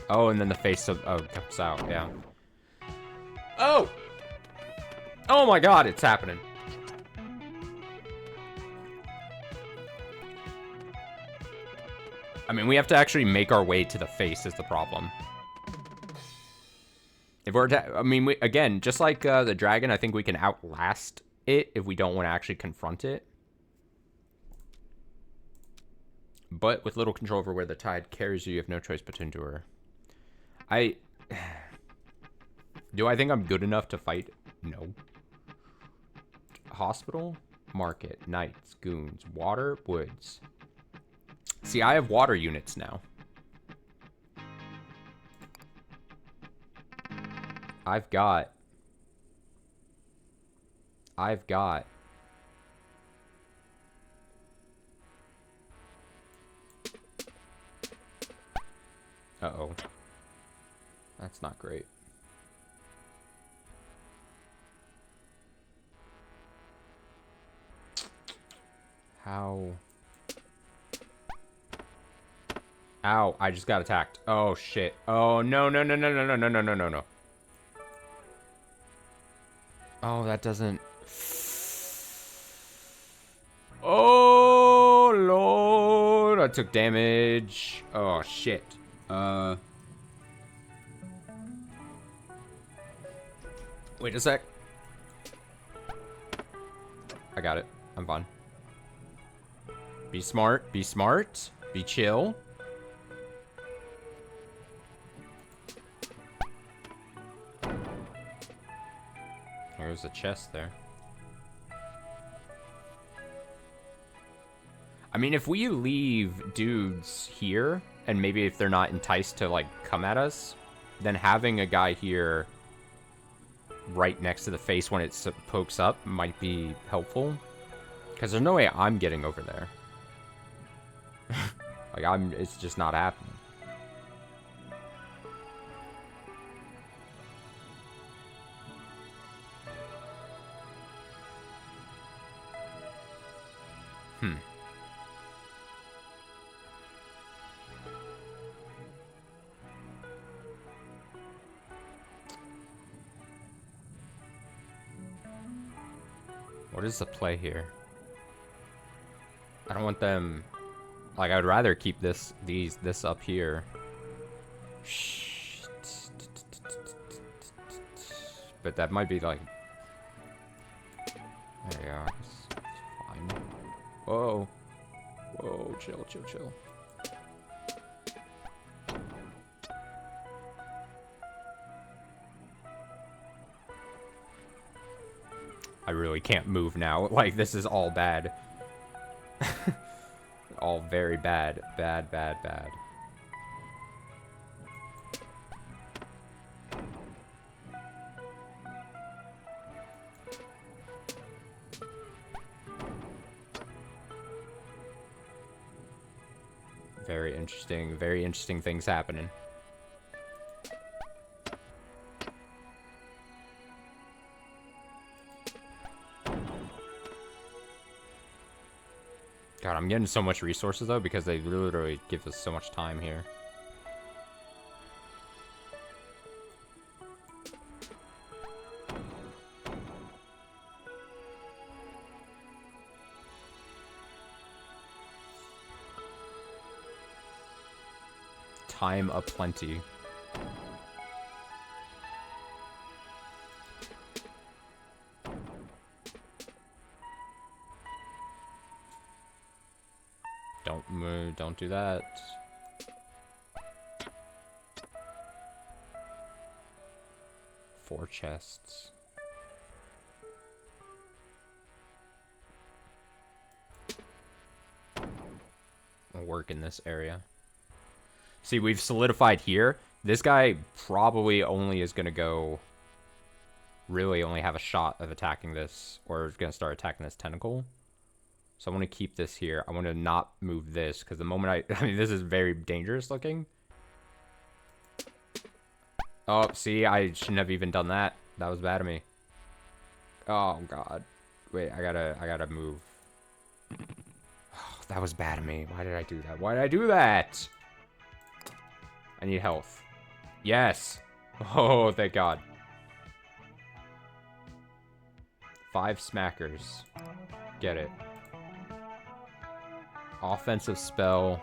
Oh, and then the face of comes out, yeah. Oh! Oh my god, it's happening. I mean, we have to actually make our way to the face is the problem. If we're I mean, again, just like the dragon, I think we can outlast it if we don't want to actually confront it. But with little control over where the tide carries you, you have no choice but to endure. Do I think I'm good enough to fight? No. Hospital, market, knights, goons, water, woods. See, I have water units now. I've got... Uh-oh. That's not great. Ow. Ow, I just got attacked. Oh, shit. Oh, no, no, no, no, no, no, no, no, no, no, no. Oh, that doesn't... Oh, Lord. I took damage. Oh, shit. Wait a sec. I got it. I'm fine. Be smart. Be smart. Be chill. There's a chest there. I mean, if we leave dudes here, and maybe if they're not enticed to, like, come at us, then having a guy here right next to the face when it pokes up might be helpful. Because there's no way I'm getting over there. Like, it's just not happening. What is the play here? I don't want them... Like, I'd rather keep this up here. But that might be like... There you go. It's fine. Whoa. Whoa, chill, chill, chill. I really can't move now. Like, this is all bad. All very bad. Bad, bad, bad. Very interesting things happening. God, I'm getting so much resources, though, because they literally give us so much time here. Time aplenty. Don't move, don't do that. Four chests. I'll work in this area. See, we've solidified here. This guy probably only is going to go... Really only have a shot of attacking this. Or is going to start attacking this tentacle. So I want to keep this here. I want to not move this. Because the moment I mean, this is very dangerous looking. Oh, see, I shouldn't have even done that. That was bad of me. Oh, God. Wait, I gotta move. Oh, that was bad of me. Why did I do that? Why did I do that? I need health. Yes. Oh, thank God. 5 smackers. Get it. Offensive spell.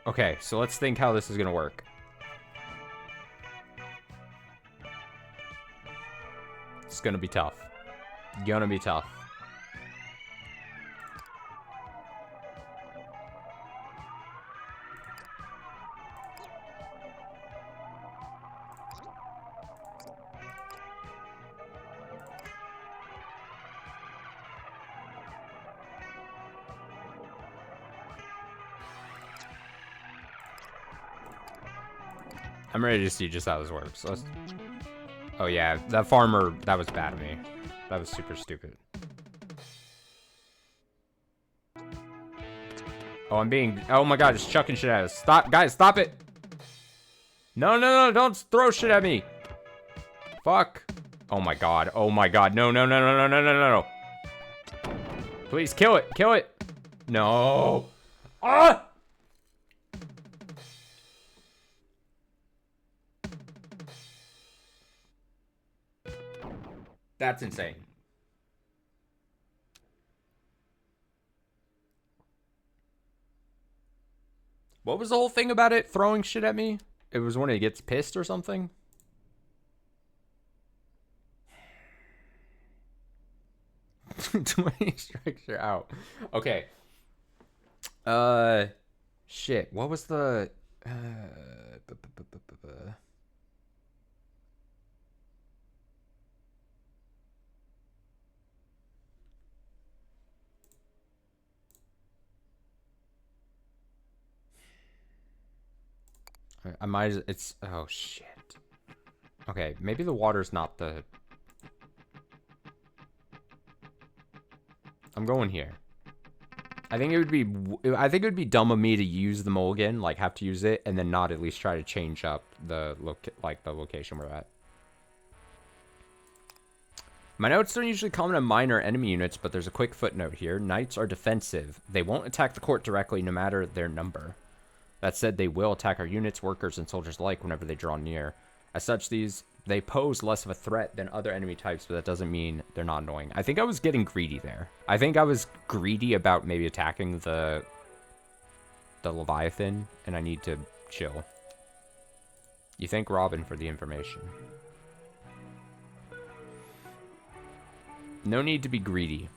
Okay, so let's think how this is gonna work. It's gonna be tough. Gonna be tough. I'm ready to see just how this works. Oh yeah, that farmer, that was bad of me. That was super stupid. Oh, oh my God, it's chucking shit at us. Stop, guys, stop it. No, no, no, don't throw shit at me. Fuck. Oh my god. Oh my god. No, no, no, no, no, no, no, no, no. Please kill it. Kill it. No. Ah! That's insane. What was the whole thing about it throwing shit at me? It was when it gets pissed or something? 20 strikes, you're out. Okay. Shit. What was the... I might... It's... Oh, shit. Okay, maybe the water's not the... I'm going here. I think it would be dumb of me to use the mulligan, like have to use it, and then not at least try to change up the location we're at. My notes don't usually comment on minor enemy units, but there's a quick footnote here. Knights are defensive. They won't attack the court directly, no matter their number. That said, they will attack our units, workers, and soldiers alike whenever they draw near. As such, they pose less of a threat than other enemy types, but that doesn't mean they're not annoying. I think I was getting greedy there. I think I was greedy about maybe attacking the Leviathan, and I need to chill. You thank Robin for the information. No need to be greedy.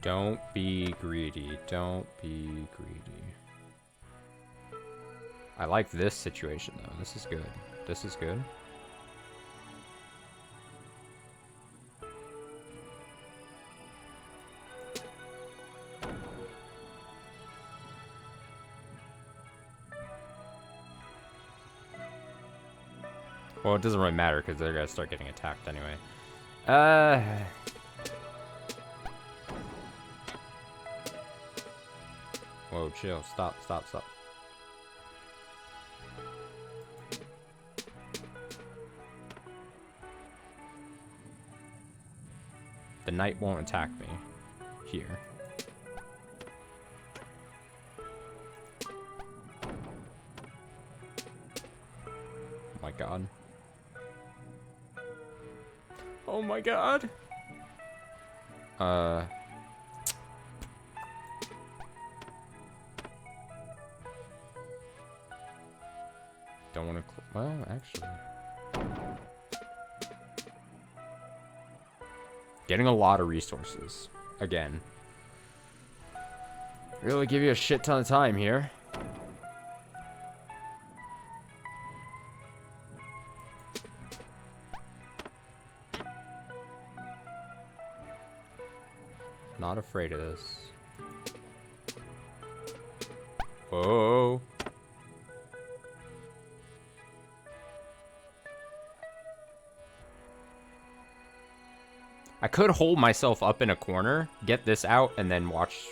Don't be greedy. Don't be greedy. I like this situation, though. This is good. This is good. Well, it doesn't really matter because they're going to start getting attacked anyway. Whoa, chill. Stop, stop, stop. The knight won't attack me here. Oh my god. Oh my god. Don't want to... Well, actually... Getting a lot of resources. Again. Really give you a shit ton of time here. Not afraid of this. Whoa. I could hold myself up in a corner, get this out, and then watch.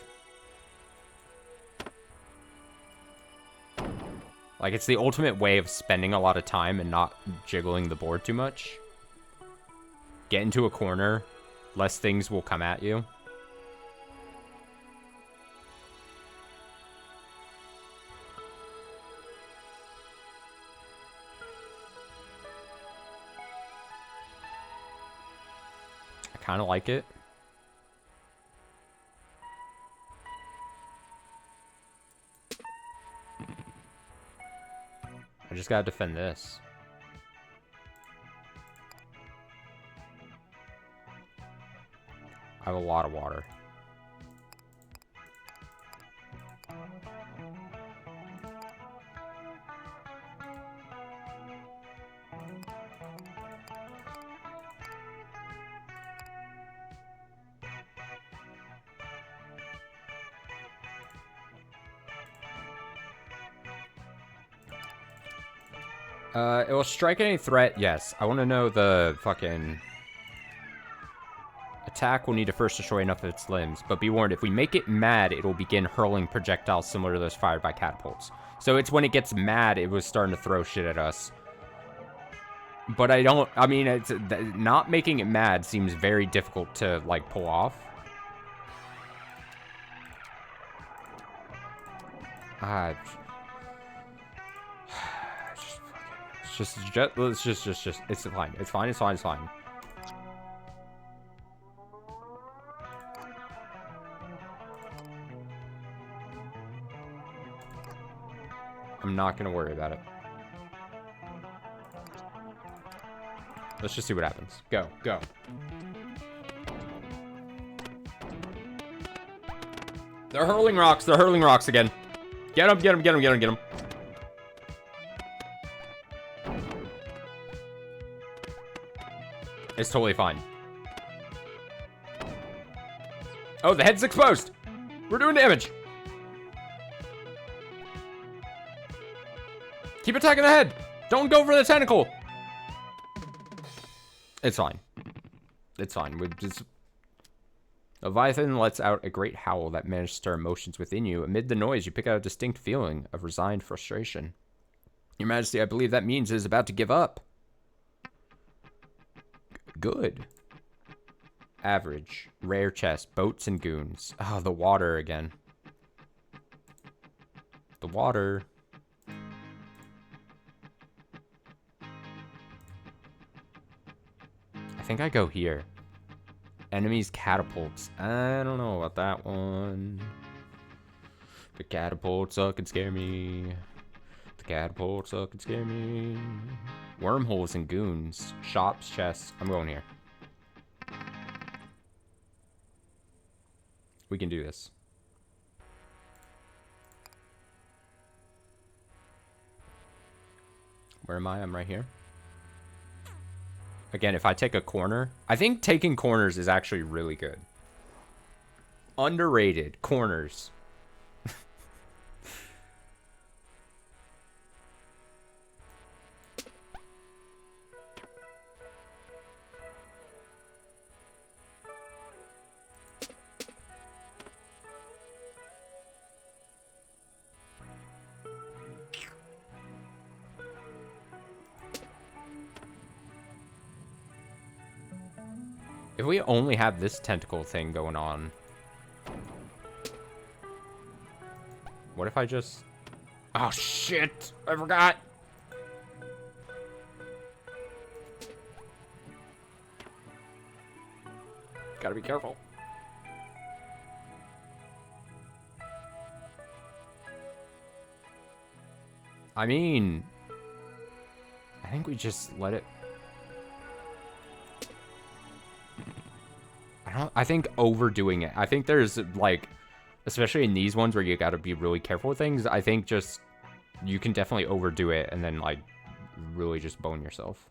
Like, it's the ultimate way of spending a lot of time and not jiggling the board too much. Get into a corner, less things will come at you. Kind of like it. I just gotta defend this. I have a lot of water. It will strike any threat. Yes. I want to know the fucking... Attack will need to first destroy enough of its limbs, but be warned, if we make it mad, it will begin hurling projectiles similar to those fired by catapults. So it's when it gets mad, it was starting to throw shit at us. But I mean, it's not making it mad seems very difficult to, like, pull off. It's fine. It's fine. It's fine. It's fine. I'm not gonna worry about it. Let's just see what happens. Go, go. They're hurling rocks. They're hurling rocks again. Get him, get him, get him, get him, get him. It's totally fine. Oh, the head's exposed. We're doing damage. Keep attacking the head. Don't go for the tentacle. It's fine. It's fine. We just... Leviathan lets out a great howl that manages to stir emotions within you. Amid the noise, you pick out a distinct feeling of resigned frustration. Your Majesty, I believe that means it is about to give up. Good. Average. Rare chest. Boats and goons. Oh, the water again. The water. I think I go here. Enemies catapults. I don't know about that one. The catapults suck and scare me. The catapults suck and scare me. Wormholes and goons. Shops, chests. I'm going here. We can do this. Where am I? I'm right here. Again, if I take a corner, I think taking corners is actually really good. Underrated. Corners. If we only have this tentacle thing going on. What if I just... Oh, shit! I forgot! Gotta be careful. I mean... I think we just let it... I think overdoing it. I think there's, like, especially in these ones where you gotta be really careful with things, I think just, you can definitely overdo it and then, like, really just bone yourself.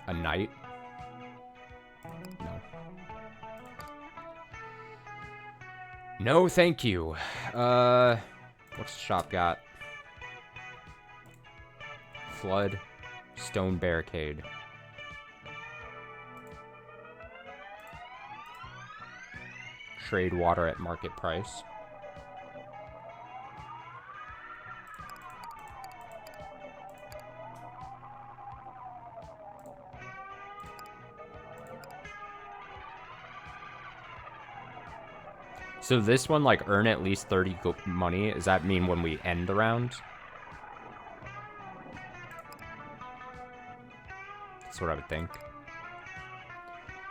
A knight? No. No, thank you. What's the shop got? Flood. Stone barricade. Trade water at market price. So this one, like, earn at least 30 money. Does that mean when we end the round? That's what I would think.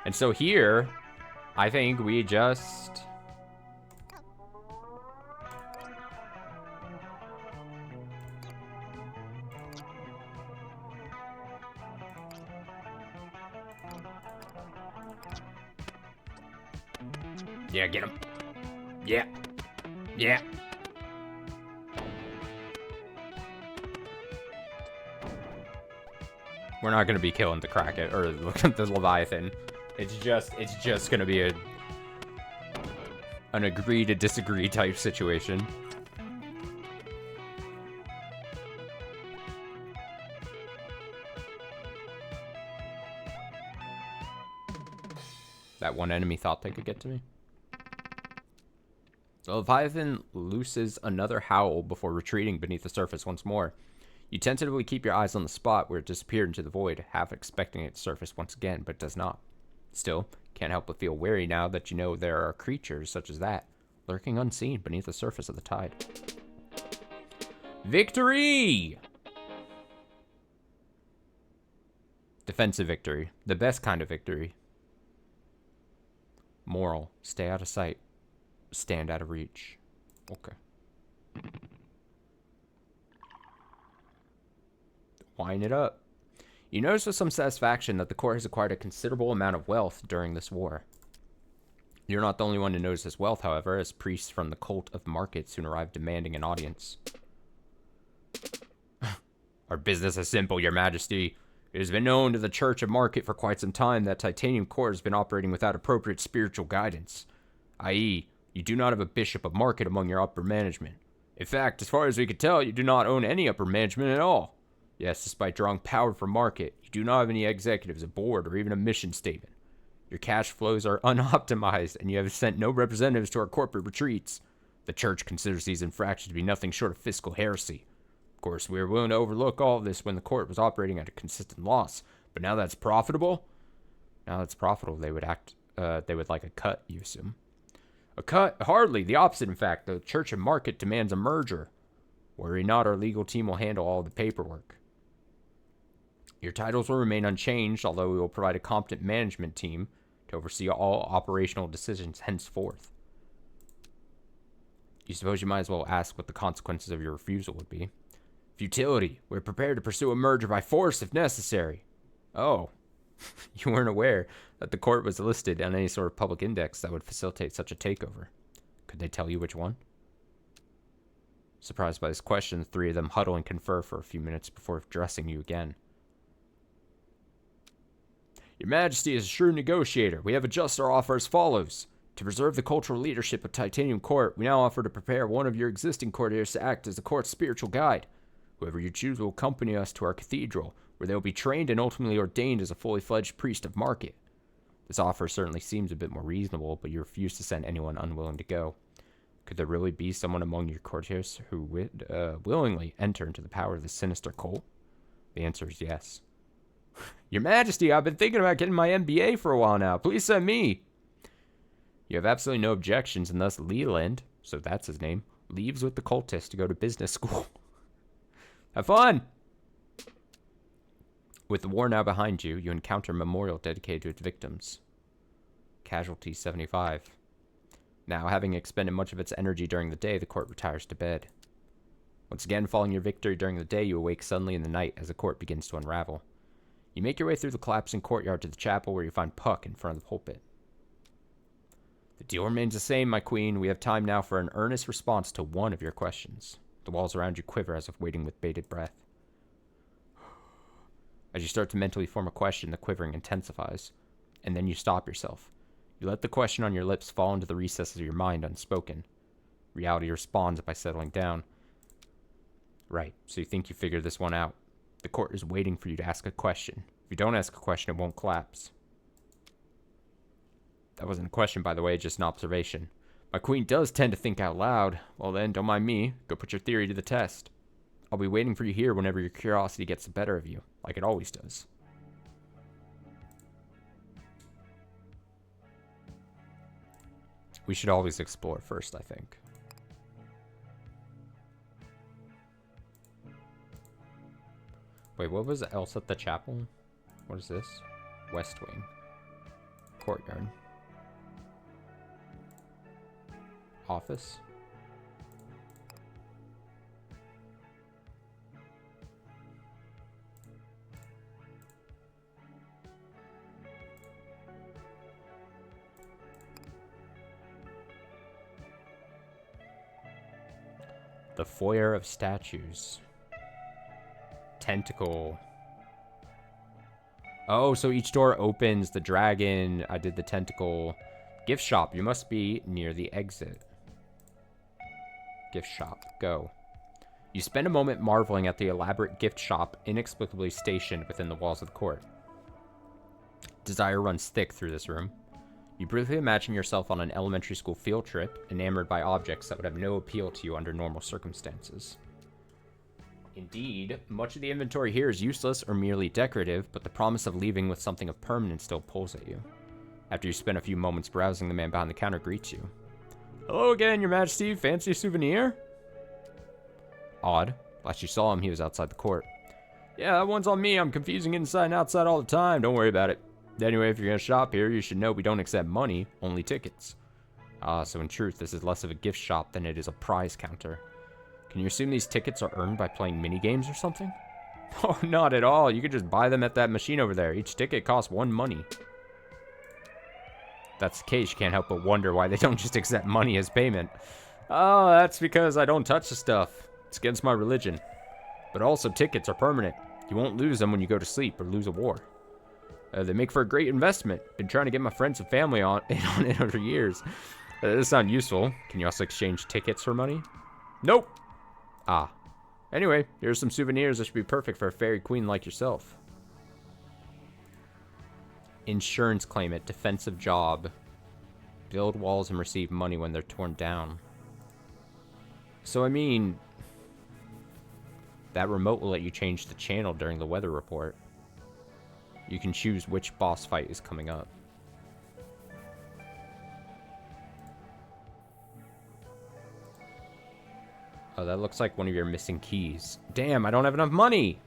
And so here, I think we just... Yeah, get him. Yeah. Yeah. We're not gonna be killing the Kraken or the Leviathan. It's just gonna be an agree to disagree type situation. That one enemy thought they could get to me. The Leviathan looses another howl before retreating beneath the surface once more. You tentatively keep your eyes on the spot where it disappeared into the void, half expecting it to surface once again, but it does not. Still, can't help but feel wary now that you know there are creatures such as that, lurking unseen beneath the surface of the tide. Victory! Defensive victory. The best kind of victory. Moral. Stay out of sight. Stand out of reach. Okay. Wind it up. You notice with some satisfaction that the court has acquired a considerable amount of wealth during this war. You're not the only one to notice this wealth, however, as priests from the cult of Market soon arrive demanding an audience. Our business is simple, Your Majesty. It has been known to the Church of Market for quite some time that Titanium Court has been operating without appropriate spiritual guidance, i.e., you do not have a bishop of Market among your upper management. In fact, as far as we could tell, you do not own any upper management at all. Yes, despite drawing power from Market, you do not have any executives, a board, or even a mission statement. Your cash flows are unoptimized, and you have sent no representatives to our corporate retreats. The Church considers these infractions to be nothing short of fiscal heresy. Of course, we were willing to overlook all of this when the court was operating at a consistent loss, but now that's profitable, they would like a cut, you assume. A cut? Hardly. The opposite, in fact. The Church of Market demands a merger. Worry not, our legal team will handle all the paperwork. Your titles will remain unchanged, although we will provide a competent management team to oversee all operational decisions henceforth. You suppose you might as well ask what the consequences of your refusal would be. Futility. We're prepared to pursue a merger by force if necessary. Oh. You weren't aware that the court was listed on any sort of public index that would facilitate such a takeover. Could they tell you which one? Surprised by this question, the three of them huddle and confer for a few minutes before addressing you again. Your Majesty is a shrewd negotiator. We have adjusted our offer as follows. To preserve the cultural leadership of Titanium Court, we now offer to prepare one of your existing courtiers to act as the court's spiritual guide. Whoever you choose will accompany us to our cathedral, where they will be trained and ultimately ordained as a fully fledged priest of Market. This offer certainly seems a bit more reasonable, but you refuse to send anyone unwilling to go. Could there really be someone among your courtiers who would willingly enter into the power of this sinister cult? The answer is yes. Your Majesty, I've been thinking about getting my MBA for a while now. Please send me. You have absolutely no objections, and thus Leland, so that's his name, leaves with the cultists to go to business school. Have fun! With the war now behind you, you encounter a memorial dedicated to its victims. Casualty 75. Now, having expended much of its energy during the day, the court retires to bed. Once again, following your victory during the day, you awake suddenly in the night as the court begins to unravel. You make your way through the collapsing courtyard to the chapel where you find Puck in front of the pulpit. The deal remains the same, my queen. We have time now for an earnest response to one of your questions. The walls around you quiver as if waiting with bated breath. As you start to mentally form a question, the quivering intensifies, and then you stop yourself. You let the question on your lips fall into the recesses of your mind unspoken. Reality responds by settling down. Right, so you think you figured this one out. The court is waiting for you to ask a question. If you don't ask a question, it won't collapse. That wasn't a question, by the way, just an observation. My queen does tend to think out loud. Well then, don't mind me. Go put your theory to the test. I'll be waiting for you here whenever your curiosity gets the better of you, like it always does. We should always explore first, I think. Wait, what was else at the chapel? What is this? West Wing. Courtyard. Office. The Foyer of Statues. Tentacle. Oh, so each door opens. The dragon. I did the tentacle. Gift shop. You must be near the exit. Gift shop. Go. You spend a moment marveling at the elaborate gift shop inexplicably stationed within the walls of the court. Desire runs thick through this room. You briefly imagine yourself on an elementary school field trip, enamored by objects that would have no appeal to you under normal circumstances. Indeed, much of the inventory here is useless or merely decorative, but the promise of leaving with something of permanence still pulls at you. After you spend a few moments browsing, the man behind the counter greets you. Hello again, Your Majesty. Fancy a souvenir? Odd. Last you saw him, he was outside the court. Yeah, that one's on me. I'm confusing inside and outside all the time. Don't worry about it. Anyway, if you're going to shop here, you should know we don't accept money, only tickets. So in truth, this is less of a gift shop than it is a prize counter. Can you assume these tickets are earned by playing mini-games or something? Oh, not at all. You could just buy them at that machine over there. Each ticket costs 1 money. If that's the case, you can't help but wonder why they don't just accept money as payment. Oh, that's because I don't touch the stuff. It's against my religion. But also, tickets are permanent. You won't lose them when you go to sleep or lose a war. They make for a great investment. Been trying to get my friends and family on it over years. This sounds useful. Can you also exchange tickets for money? Nope. Ah. Anyway, here's some souvenirs that should be perfect for a fairy queen like yourself. Insurance claimant, defensive job. Build walls and receive money when they're torn down. So, I mean, that remote will let you change the channel during the weather report. You can choose which boss fight is coming up. Oh, that looks like one of your missing keys. Damn, I don't have enough money!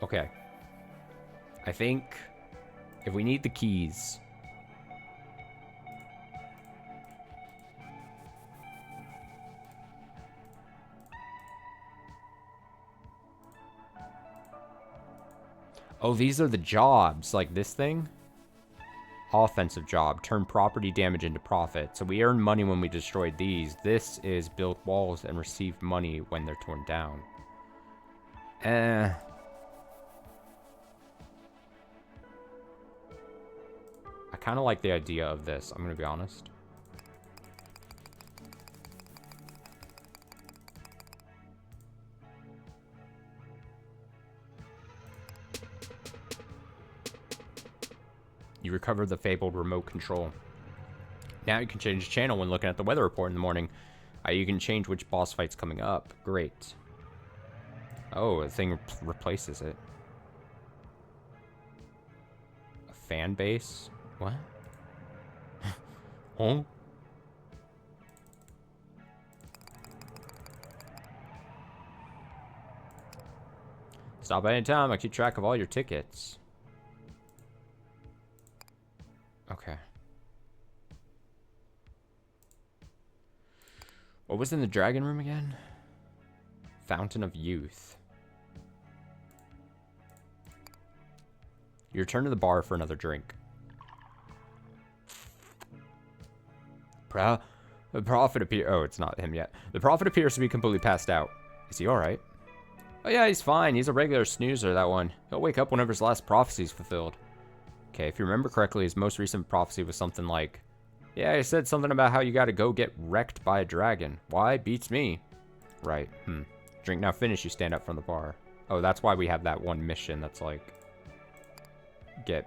Okay. I think if we need the keys... Oh, these are the jobs, like this thing? Offensive job, turn property damage into profit. So we earn money when we destroyed these. This is build walls and receive money when they're torn down. I kind of like the idea of this, I'm gonna be honest. You recover the fabled remote control. Now you can change the channel when looking at the weather report in the morning. You can change which boss fight's coming up. Great. Oh, the thing replaces it. A fan base? What? Huh? Stop at any time. I keep track of all your tickets. Okay. What was in the dragon room again? Fountain of Youth. You return to the bar for another drink. The prophet appears... Oh, it's not him yet. The prophet appears to be completely passed out. Is he alright? Oh yeah, he's fine. He's a regular snoozer, that one. He'll wake up whenever his last prophecy's fulfilled. Okay, if you remember correctly, his most recent prophecy was something like, yeah, he said something about how you gotta go get wrecked by a dragon. Why? Beats me. Right, Drink now finished, you stand up from the bar. Oh, that's why we have that one mission that's like, get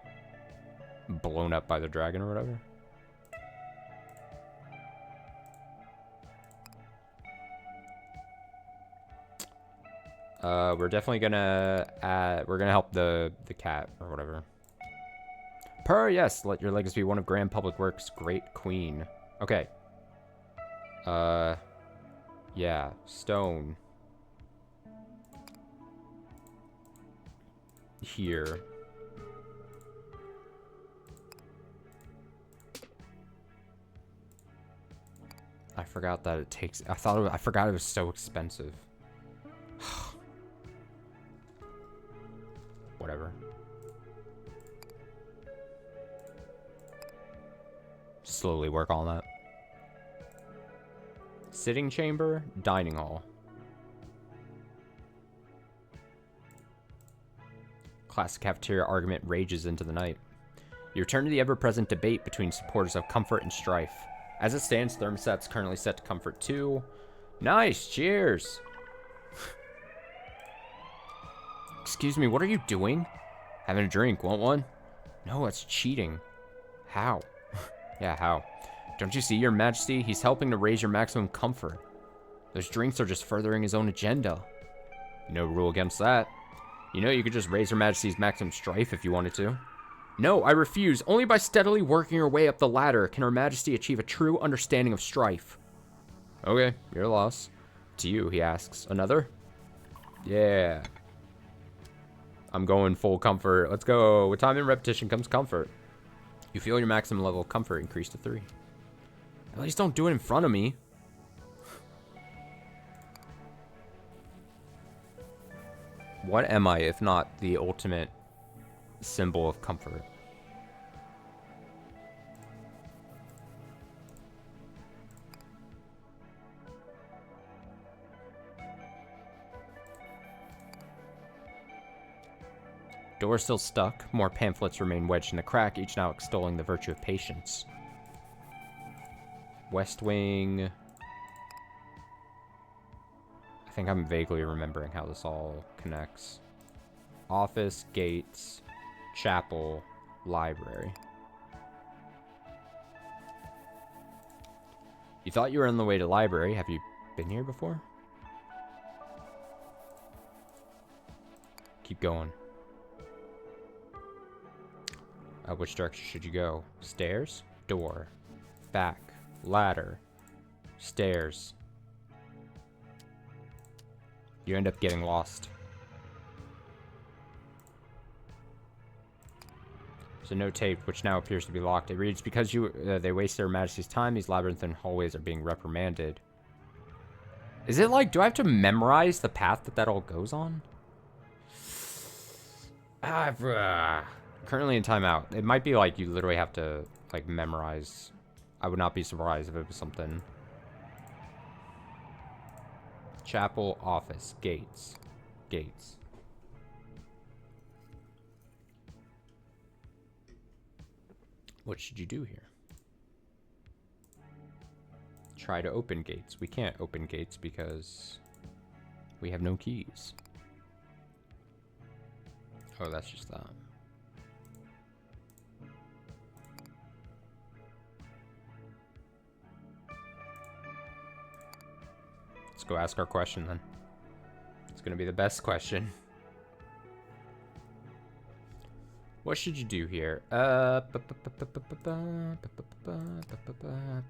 blown up by the dragon or whatever. We're definitely gonna we're gonna help the cat or whatever. Yes, let your legacy be one of Grand Public Works' Great Queen. Okay. Yeah, stone. Here. I forgot that it takes... I forgot it was so expensive. Whatever. Slowly work on that. Sitting chamber, dining hall. Classic cafeteria argument rages into the night. You return to the ever-present debate between supporters of comfort and strife. As it stands, thermostat's currently set to comfort 2. Nice, cheers! Excuse me, what are you doing? Having a drink. Want one? No, that's cheating. How? Yeah, how? Don't you see, Your Majesty? He's helping to raise your maximum comfort. Those drinks are just furthering his own agenda. No rule against that. You know, you could just raise Her Majesty's maximum strife if you wanted to. No, I refuse. Only by steadily working your way up the ladder can Her Majesty achieve a true understanding of strife. Okay, your loss. To you, he asks. Another? Yeah. I'm going full comfort. Let's go. With time and repetition comes comfort. You feel your maximum level of comfort increase to 3. At least don't do it in front of me. What am I if not the ultimate symbol of comfort? Door still stuck. More pamphlets remain wedged in the crack, each now extolling the virtue of patience. West Wing. I think I'm vaguely remembering how this all connects. Office, gates, chapel, library. You thought you were on the way to library. Have you been here before? Keep going. Which direction should you go? Stairs? Door. Back. Ladder. Stairs. You end up getting lost. There's a note taped, which now appears to be locked. It reads, because they waste Their Majesty's time, these labyrinthine hallways are being reprimanded. Is it like, do I have to memorize the path that all goes on? Currently in timeout. It might be like you literally have to like memorize. I would not be surprised if it was something. Chapel, office, gates. Gates. What should you do here? Try to open gates. We can't open gates because we have no keys. Oh, that's just that. Let's go ask our question then. It's gonna be the best question. What should you do here?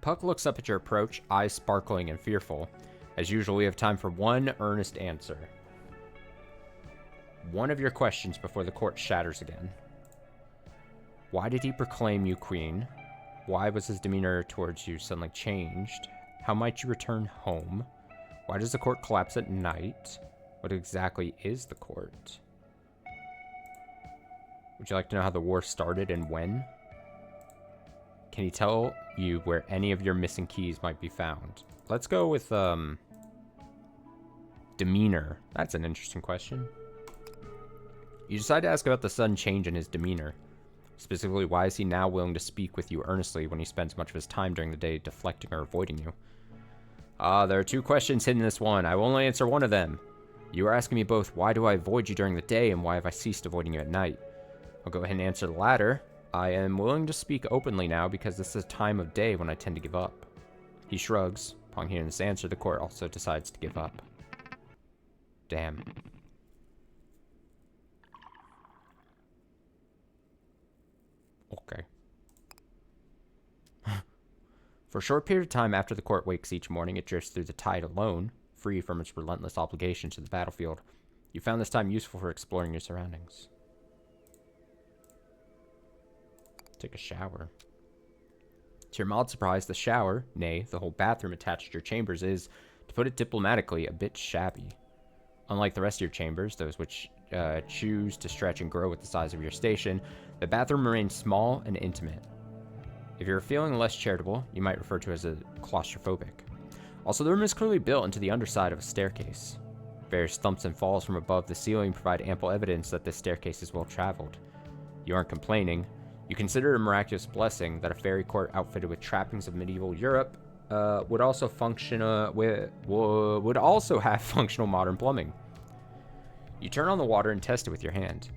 Puck looks up at your approach, eyes sparkling and fearful. As usual, we have time for one earnest answer. One of your questions before the court shatters again. Why did he proclaim you queen? Why was his demeanor towards you suddenly changed? How might you return home? Why does the court collapse at night? What exactly is the court? Would you like to know how the war started and when? Can he tell you where any of your missing keys might be found? Let's go with, demeanor. That's an interesting question. You decide to ask about the sudden change in his demeanor. Specifically, why is he now willing to speak with you earnestly when he spends much of his time during the day deflecting or avoiding you? There are two questions hidden in this one. I will only answer one of them. You are asking me both, why do I avoid you during the day, and why have I ceased avoiding you at night? I'll go ahead and answer the latter. I am willing to speak openly now because this is a time of day when I tend to give up. He shrugs. Upon hearing this answer, the court also decides to give up. Damn. Okay. For a short period of time after the court wakes each morning, it drifts through the tide alone, free from its relentless obligations to the battlefield. You found this time useful for exploring your surroundings. Take a shower. To your mild surprise, the shower, nay, the whole bathroom attached to your chambers is, to put it diplomatically, a bit shabby. Unlike the rest of your chambers, those which choose to stretch and grow with the size of your station, the bathroom remains small and intimate. If you're feeling less charitable, you might refer to it as a claustrophobic. Also, the room is clearly built into the underside of a staircase. Various thumps and falls from above the ceiling provide ample evidence that this staircase is well traveled. You aren't complaining. You consider it a miraculous blessing that a fairy court outfitted with trappings of medieval Europe would also have functional modern plumbing. You turn on the water and test it with your hand.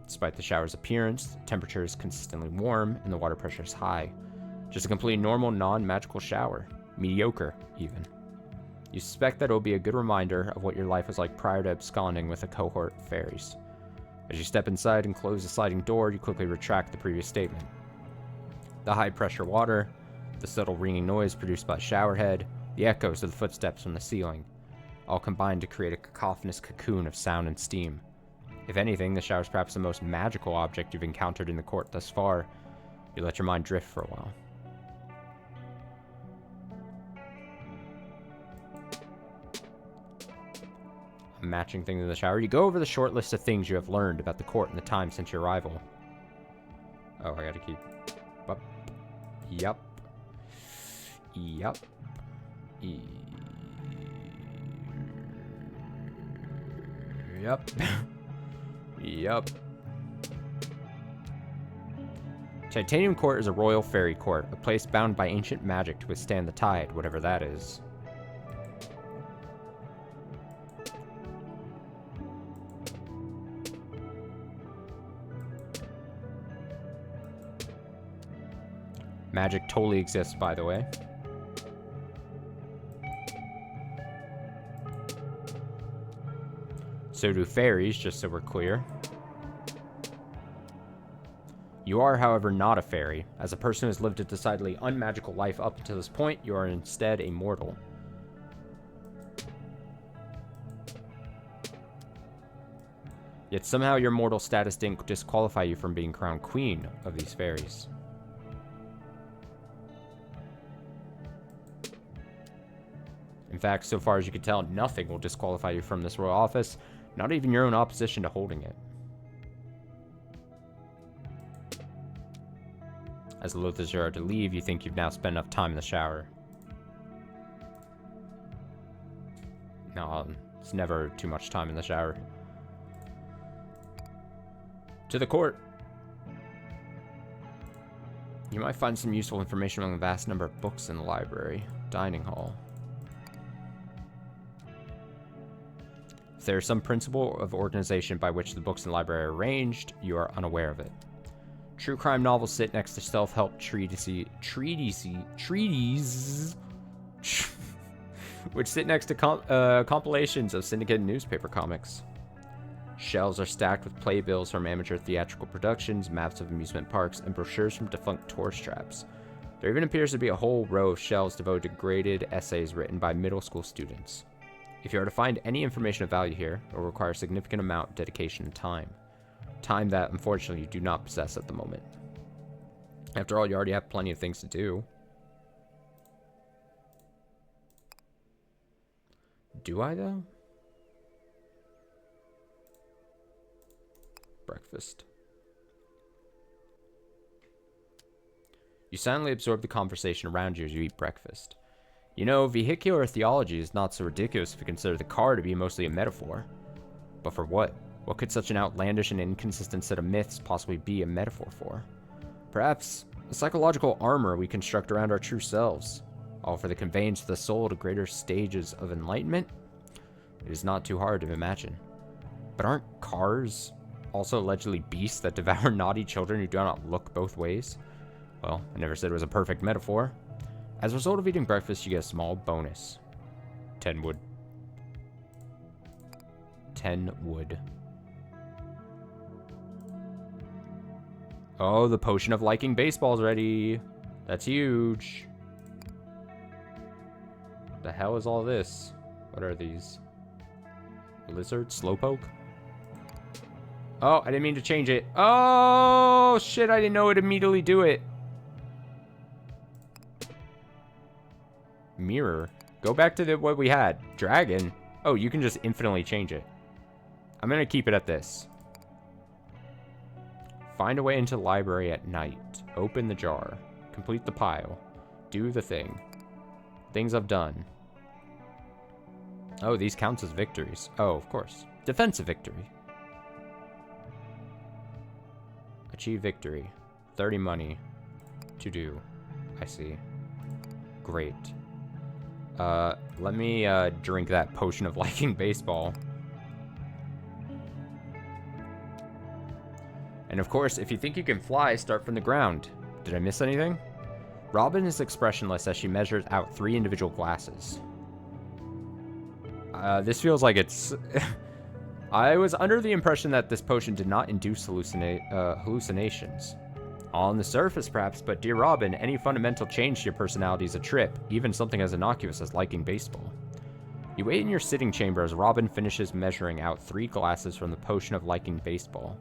Despite the shower's appearance, the temperature is consistently warm and the water pressure is high. Just a completely normal, non-magical shower. Mediocre, even. You suspect that it will be a good reminder of what your life was like prior to absconding with a cohort of fairies. As you step inside and close the sliding door, you quickly retract the previous statement. The high-pressure water, the subtle ringing noise produced by the shower head, the echoes of the footsteps from the ceiling, all combine to create a cacophonous cocoon of sound and steam. If anything, the shower is perhaps the most magical object you've encountered in the court thus far. You let your mind drift for a while. Matching things in the shower. You go over the short list of things you have learned about the court in the time since your arrival. Oh, I gotta keep up. Yup. Yup. Yup. Yup. Titanium Court is a royal fairy court, a place bound by ancient magic to withstand the tide, whatever that is. Magic totally exists, by the way. So do fairies, just so we're clear. You are, however, not a fairy. As a person who has lived a decidedly unmagical life up until this point, you are instead a mortal. Yet somehow your mortal status didn't disqualify you from being crowned queen of these fairies. In fact, so far as you can tell, nothing will disqualify you from this royal office, not even your own opposition to holding it. As loath as you are to leave, you think you've now spent enough time in the shower. No, it's never too much time in the shower. To the court. You might find some useful information among the vast number of books in the library. Dining hall. If there is some principle of organization by which the books in the library are arranged, you are unaware of it. True crime novels sit next to self-help treatises, which sit next to compilations of syndicated newspaper comics. Shelves are stacked with playbills from amateur theatrical productions, maps of amusement parks, and brochures from defunct tourist traps. There even appears to be a whole row of shelves devoted to graded essays written by middle school students. If you are to find any information of value here, it will require a significant amount of dedication and time. Time that, unfortunately, you do not possess at the moment. After all, you already have plenty of things to do. Do I, though? Breakfast. You silently absorb the conversation around you as you eat breakfast. You know, vehicular theology is not so ridiculous if you consider the car to be mostly a metaphor. But for what? What could such an outlandish and inconsistent set of myths possibly be a metaphor for? Perhaps a psychological armor we construct around our true selves, all for the conveyance of the soul to greater stages of enlightenment? It is not too hard to imagine. But aren't cars also allegedly beasts that devour naughty children who do not look both ways? Well, I never said it was a perfect metaphor. As a result of eating breakfast, you get a small bonus. 10 wood. 10 wood. Oh, the potion of liking baseball's ready. That's huge. The hell is all this? What are these? Lizard? Slowpoke? Oh, I didn't mean to change it. Oh, shit, I didn't know it'd immediately do it. Mirror. Go back to what we had. Dragon. Oh, you can just infinitely change it. I'm gonna keep it at this. Find a way into the library at night. Open the jar. Complete the pile. Do the thing. Things I've done. Oh, these counts as victories. Oh, of course. Defensive victory. Achieve victory. 30 money. To do. I see. Great. Let me drink that potion of liking baseball. And of course, if you think you can fly, start from the ground. Did I miss anything? Robin is expressionless as she measures out 3 individual glasses. This feels like it's... I was under the impression that this potion did not induce hallucinations. On the surface, perhaps, but dear Robin, any fundamental change to your personality is a trip, even something as innocuous as liking baseball. You wait in your sitting chamber as Robin finishes measuring out 3 glasses from the potion of liking baseball.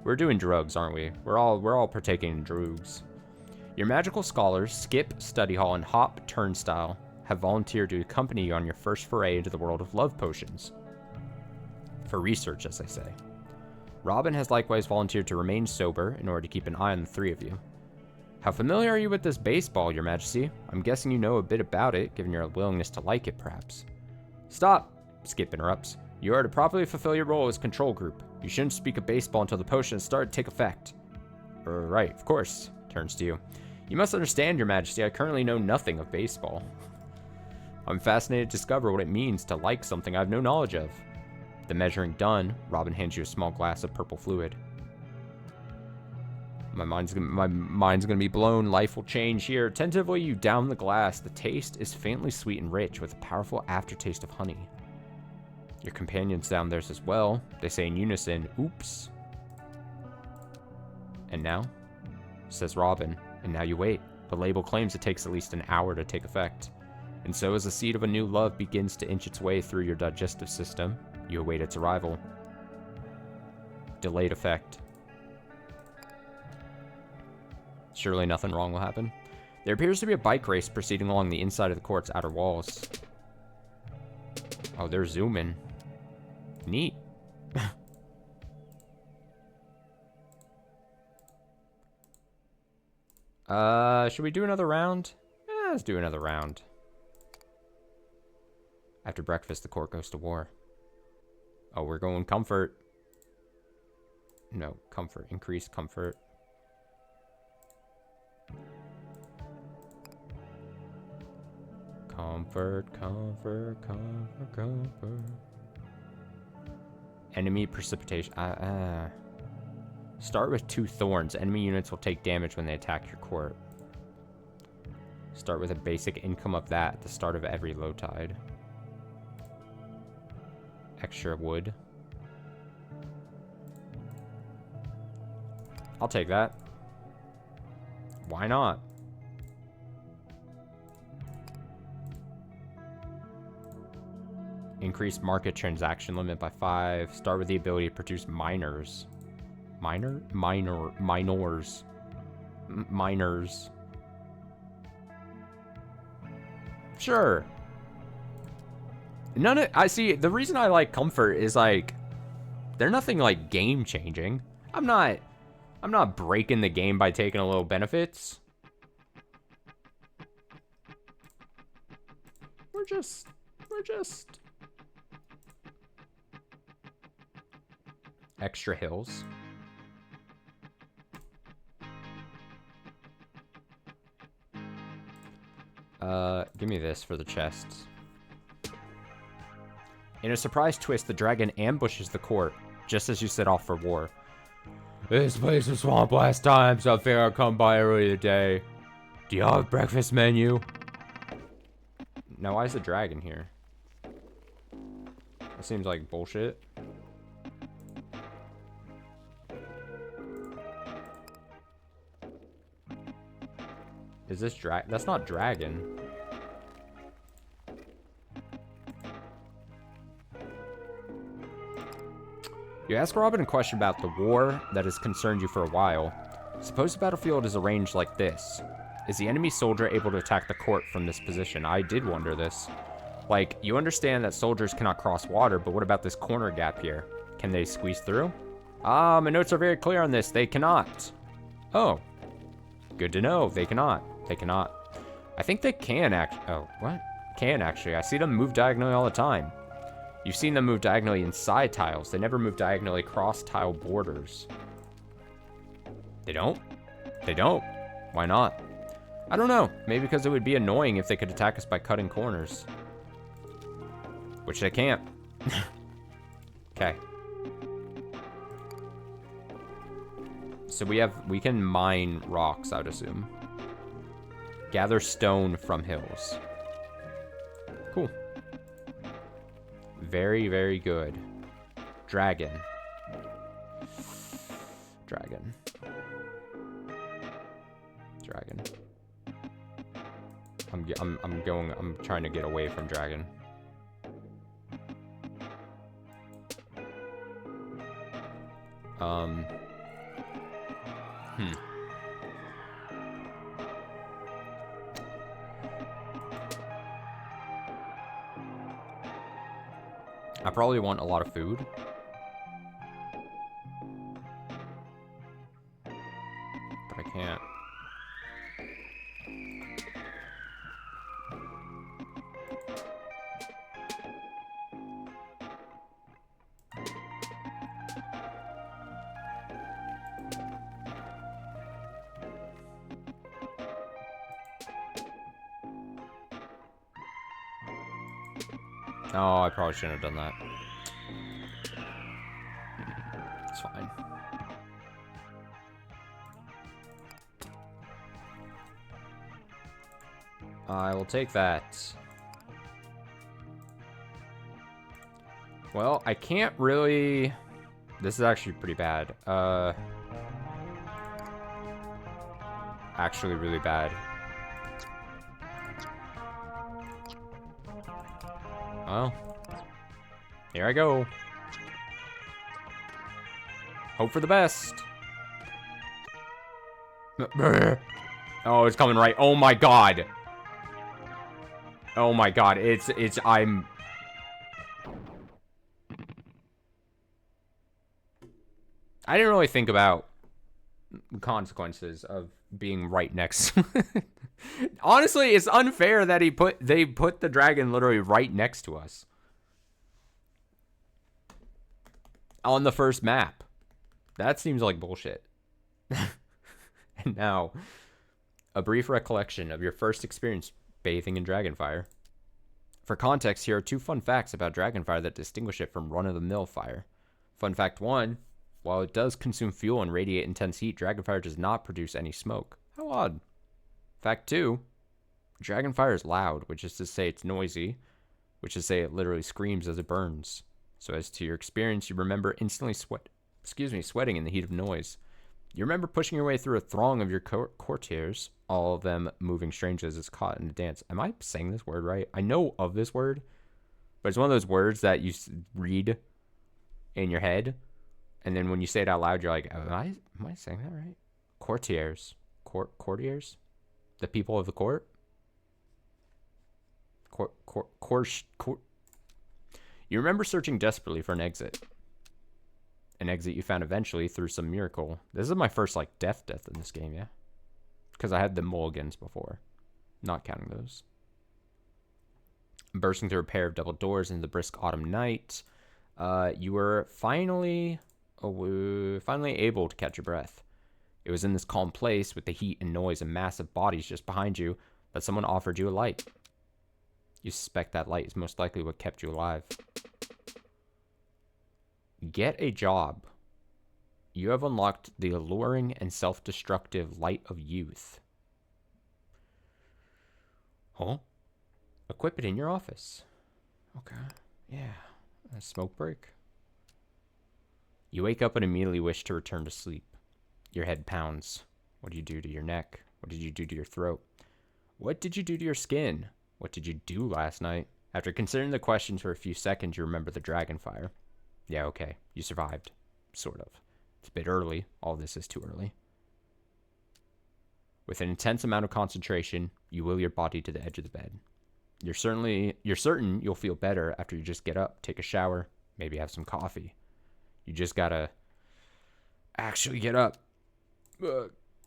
We're doing drugs, aren't we? We're all partaking in drugs. Your magical scholars, Skip, Study Hall, and Hop Turnstile, have volunteered to accompany you on your first foray into the world of love potions. For research, as I say. Robin has likewise volunteered to remain sober in order to keep an eye on the 3 of you. How familiar are you with this baseball, Your Majesty? I'm guessing you know a bit about it, given your willingness to like it, perhaps. Stop! Skip interrupts. You are to properly fulfill your role as control group. You shouldn't speak of baseball until the potion has started to take effect. Right, of course. Turns to you. You must understand, Your Majesty, I currently know nothing of baseball. I'm fascinated to discover what it means to like something I have no knowledge of. The measuring done, Robin hands you a small glass of purple fluid. My mind's gonna be blown. Life will change here. Tentatively, you down the glass. The taste is faintly sweet and rich, with a powerful aftertaste of honey. Your companions down theirs as well. They say in unison, "Oops." And now? Says Robin. And now you wait. The label claims it takes at least an hour to take effect. And so as the seed of a new love begins to inch its way through your digestive system, you await its arrival. Delayed effect. Surely nothing wrong will happen. There appears to be a bike race proceeding along the inside of the court's outer walls. Oh, they're zooming. Neat. Should we do another round? Let's do another round. After breakfast, the court goes to war. Oh, we're going comfort. No, comfort. Increase comfort. Comfort, comfort, comfort, comfort. Enemy precipitation. Start with 2 thorns. Enemy units will take damage when they attack your court. Start with a basic income of that at the start of every low tide. Extra wood. I'll take that. Why not? Increase market transaction limit by 5. Start with the ability to produce miners. Minors. Sure. I see, the reason I like comfort is like, they're nothing like game changing. I'm not breaking the game by taking a little benefits. We're just extra hills. Give me this for the chests. In a surprise twist, the dragon ambushes the court, just as you set off for war. This place was swamp last time, so I figured I'd come by early today. Do y'all have breakfast menu? Now, why is the dragon here? That seems like bullshit. Is this that's not dragon. You ask Robin a question about the war that has concerned you for a while. Suppose the battlefield is arranged like this. Is the enemy soldier able to attack the court from this position? I did wonder this. Like, you understand that soldiers cannot cross water, but what about this corner gap here? Can they squeeze through? My notes are very clear on this. They cannot. Oh. Good to know. They cannot. They cannot. I think they can actually. Oh, what? Can actually. I see them move diagonally all the time. You've seen them move diagonally inside tiles. They never move diagonally across tile borders. They don't? They don't. Why not? I don't know. Maybe because it would be annoying if they could attack us by cutting corners. Which they can't. Okay. So we can mine rocks, I'd assume. Gather stone from hills. Cool. Very, very good. Dragon. Dragon. Dragon. I'm trying to get away from dragon. I probably want a lot of food. But I can't. Oh, I probably shouldn't have done that. It's fine. I will take that. Well, I can't really... This is actually pretty bad. Actually really bad. Well, here I go. Hope for the best. Oh, it's coming right. Oh my god. Oh my god. I'm... I didn't really think about the consequences of being right next. Honestly, it's unfair that they put the dragon literally right next to us. On the first map. That seems like bullshit. And now, a brief recollection of your first experience bathing in dragonfire. For context, here are 2 fun facts about dragonfire that distinguish it from run-of-the-mill fire. Fun fact 1, while it does consume fuel and radiate intense heat, dragonfire does not produce any smoke. How odd. Fact 2, dragonfire is loud, which is to say it's noisy, which is to say it literally screams as it burns. So as to your experience, you remember instantly sweating in the heat of noise. You remember pushing your way through a throng of your courtiers, all of them moving strangely as it's caught in a dance. Am I saying this word right? I know of this word, but it's one of those words that you read in your head, and then when you say it out loud, you're like, am I saying that right? Courtiers. Courtiers? The people of the court? You remember searching desperately for an exit. An exit you found eventually through some miracle. This is my first, like, death in this game, yeah? Because I had the mulligans before. Not counting those. Bursting through a pair of double doors into the brisk autumn night, you were finally able to catch your breath. It was in this calm place, with the heat and noise and massive bodies just behind you, that someone offered you a light. You suspect that light is most likely what kept you alive. Get a job. You have unlocked the alluring and self-destructive light of youth. Huh? Equip it in your office. Okay. Yeah. A smoke break. You wake up and immediately wish to return to sleep. Your head pounds. What did you do to your neck? What did you do to your throat? What did you do to your skin? What did you do last night? After considering the questions for a few seconds, you remember the dragonfire. Yeah, okay. You survived. Sort of. It's a bit early. All this is too early. With an intense amount of concentration, you will your body to the edge of the bed. You're certain you'll feel better after you just get up, take a shower, maybe have some coffee. You just gotta actually get up.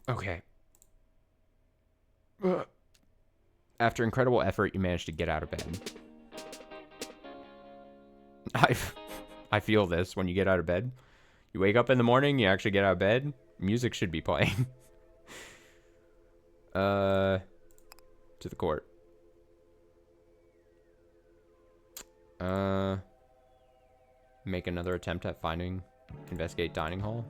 Okay. After incredible effort, you manage to get out of bed. I feel this when you get out of bed. You wake up in the morning, you actually get out of bed. Music should be playing. To the court. Make another attempt at investigate dining hall.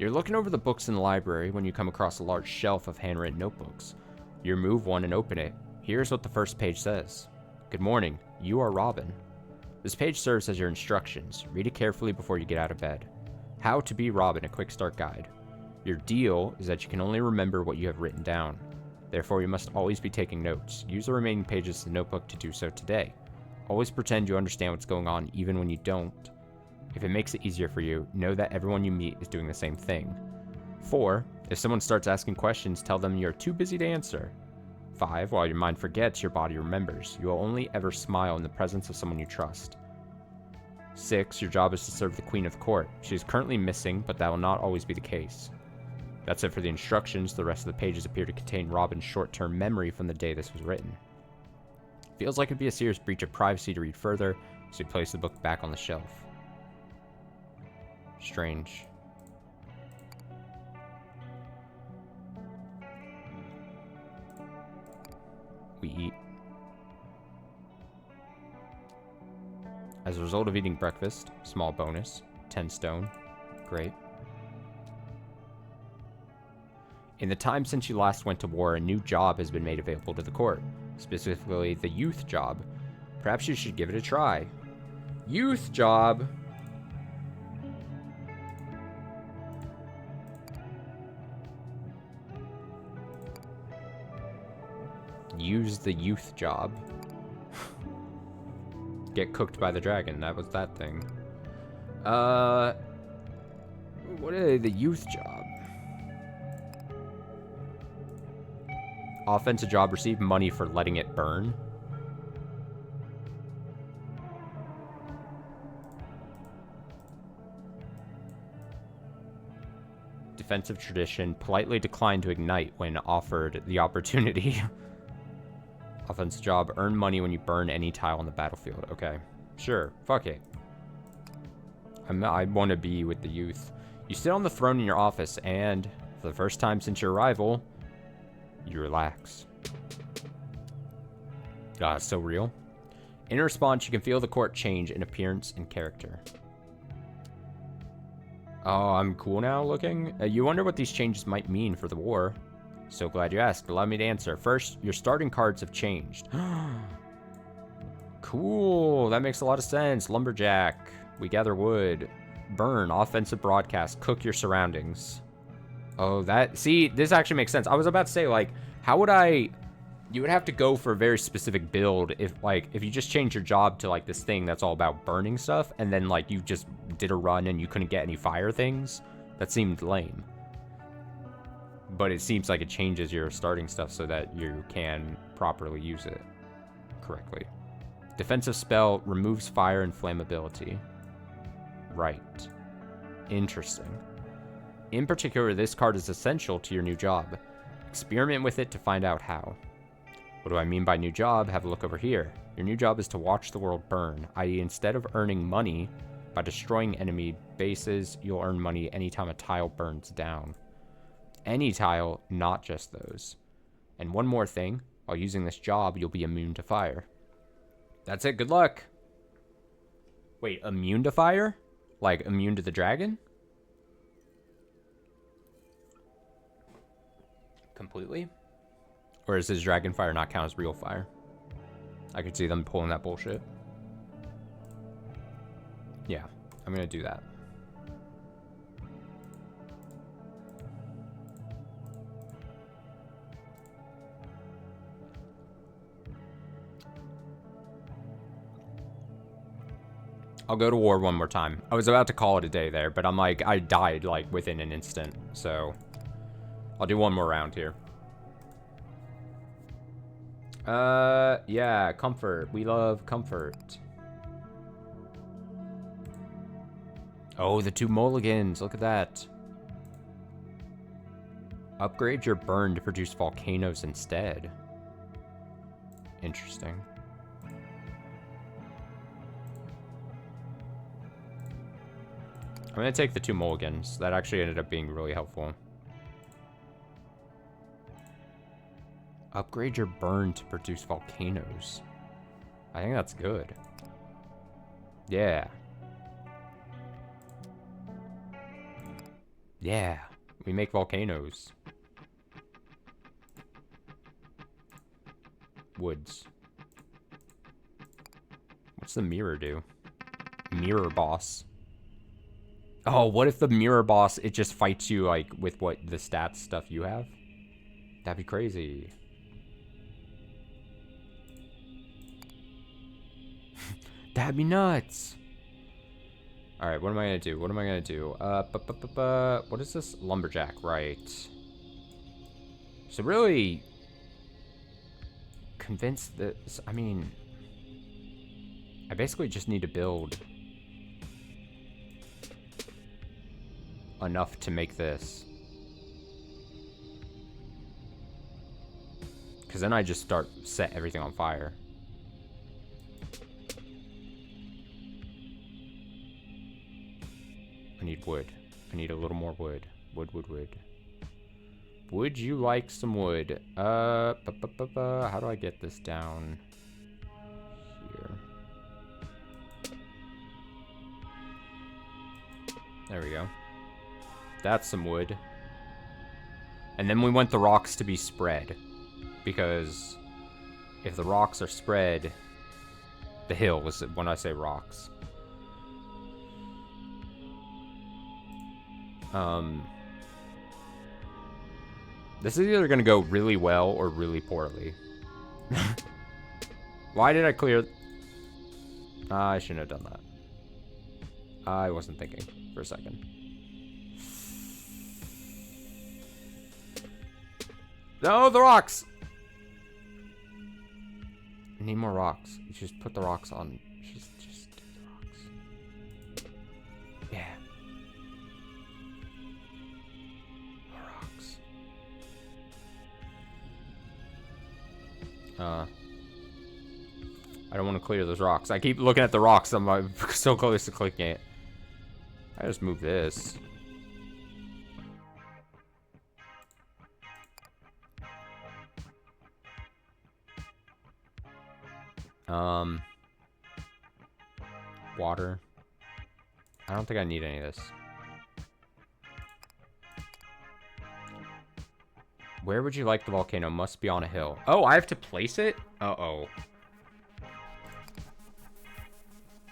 You're looking over the books in the library when you come across a large shelf of handwritten notebooks. You remove one and open it. Here's what the first page says. Good morning. You are Robin. This page serves as your instructions. Read it carefully before you get out of bed. How to be Robin, a quick start guide. Your deal is that you can only remember what you have written down. Therefore, you must always be taking notes. Use the remaining pages of the notebook to do so today. Always pretend you understand what's going on even when you don't. If it makes it easier for you, know that everyone you meet is doing the same thing. 4. If someone starts asking questions, tell them you're too busy to answer. 5. While your mind forgets, your body remembers. You will only ever smile in the presence of someone you trust. 6. Your job is to serve the Queen of the Court. She is currently missing, but that will not always be the case. That's it for the instructions. The rest of the pages appear to contain Robin's short-term memory from the day this was written. Feels like it'd be a serious breach of privacy to read further, so you place the book back on the shelf. Strange. We eat. As a result of eating breakfast, small bonus, 10 stone. Great. In the time since you last went to war, a new job has been made available to the court, specifically the youth job. Perhaps you should give it a try. Youth job? Use the youth job. Get cooked by the dragon. That was that thing. What is the youth job? Offensive job, receive money for letting it burn. Defensive tradition, politely decline to ignite when offered the opportunity. Offensive job, earn money when you burn any tile on the battlefield. Okay, sure, fuck it. I want to be with the youth. You sit on the throne in your office and, for the first time since your arrival, you relax. God, it's so real. In response, you can feel the court change in appearance and character. Oh, I'm cool now looking? You wonder what these changes might mean for the war. So glad you asked. Allow me to answer. First, your starting cards have changed. Cool. That makes a lot of sense. Lumberjack. We gather wood. Burn. Offensive broadcast. Cook your surroundings. Oh, that... See, this actually makes sense. I was about to say, like, how would I... You would have to go for a very specific build if you just change your job to, like, this thing that's all about burning stuff, and then, like, you just did a run and you couldn't get any fire things. That seemed lame. But it seems like it changes your starting stuff so that you can properly use it correctly. Defensive spell removes fire and flammability. Right. Interesting. In particular, this card is essential to your new job. Experiment with it to find out how. What do I mean by new job? Have a look over here. Your new job is to watch the world burn, i.e. instead of earning money by destroying enemy bases, you'll earn money anytime a tile burns down. Any tile, not just those. And one more thing, while using this job, you'll be immune to fire. That's it, good luck. Wait, immune to fire? Like, immune to the dragon? Completely? Or does this dragon fire not count as real fire? I could see them pulling that bullshit. Yeah, I'm gonna do that. I'll go to war one more time. I was about to call it a day there, but I'm like, I died like within an instant. So I'll do one more round here. Yeah, comfort. We love comfort. Oh, the 2 mulligans. Look at that. Upgrade your burn to produce volcanoes instead. Interesting. I'm going to take the 2 mulligans. That actually ended up being really helpful. Upgrade your burn to produce volcanoes. I think that's good. Yeah. Yeah, we make volcanoes. Woods. What's the mirror do? Mirror boss. Oh, what if the mirror boss, it just fights you, like, with what, the stats stuff you have? That'd be crazy. That'd be nuts. Alright, what am I gonna do? What am I gonna do? What is this? Lumberjack, right. So really... convinced this... I mean... I basically just need to build... enough to make this. Because then I just set everything on fire. I need wood. I need a little more wood. Wood. Would you like some wood? How do I get this down here? There we go. That's some wood. And then we want the rocks to be spread. Because if the rocks are spread, the hill is when I say rocks. This is either gonna go really well or really poorly. Why did I clear? I shouldn't have done that. I wasn't thinking for a second. No, the rocks! I need more rocks. You just put the rocks on. Just do the rocks. Yeah. More rocks. I don't want to clear those rocks. I keep looking at the rocks. I'm like, so close to clicking it. I just move this. Water. I don't think I need any of this. Where would you like the volcano? Must be on a hill. Oh, I have to place it? Uh-oh.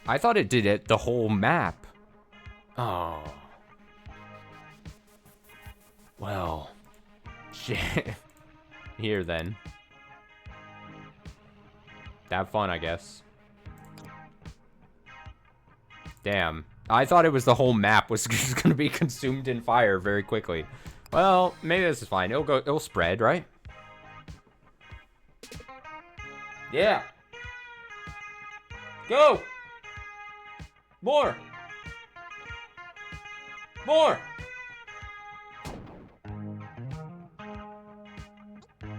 I thought it did it the whole map. Oh. Well. Shit. Here, then. Have fun, I guess. Damn. I thought it was the whole map was just gonna be consumed in fire very quickly. Well, maybe this is fine. It'll spread, right? Yeah. Go! More! More!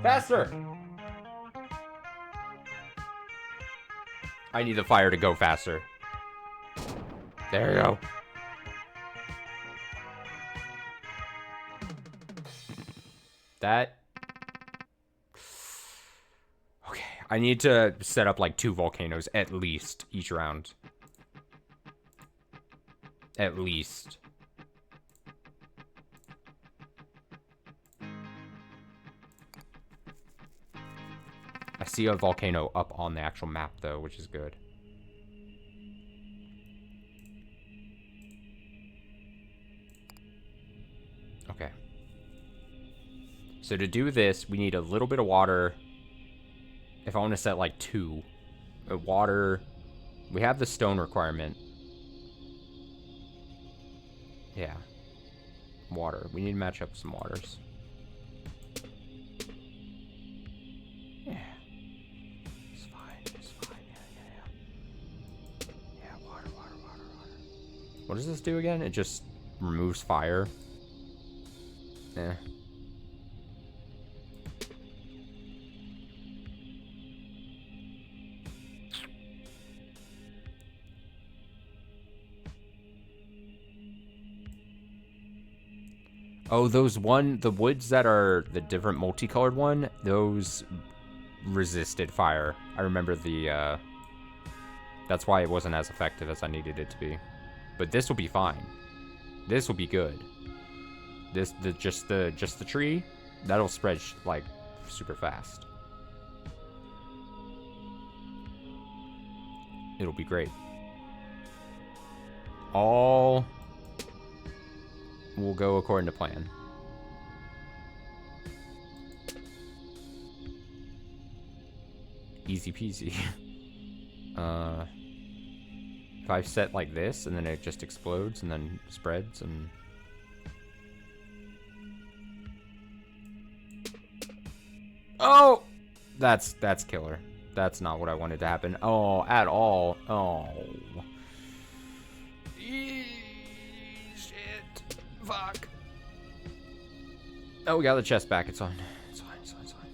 Faster! I need the fire to go faster. There you go. That... Okay, I need to set up like 2 volcanoes at least each round. At least. I see a volcano up on the actual map though, which is good. Okay. So to do this, we need a little bit of water. If I want to set like 2. Water. We have the stone requirement. Yeah. Water. We need to match up some waters. Yeah. It's fine. It's fine. Yeah, water. What does this do again? It just removes fire. Eh. Oh, the woods that are the different multicolored one, those resisted fire. I remember that's why it wasn't as effective as I needed it to be. But this will be fine. This will be good. Just the tree, that'll spread like super fast. It'll be great. All will go according to plan. Easy peasy. If I set like this and then it just explodes and then spreads and... Oh! That's killer. That's not what I wanted to happen. Oh, at all. Oh. Shit. Fuck. Oh, we got the chest back. It's on. It's fine, it's fine, it's fine.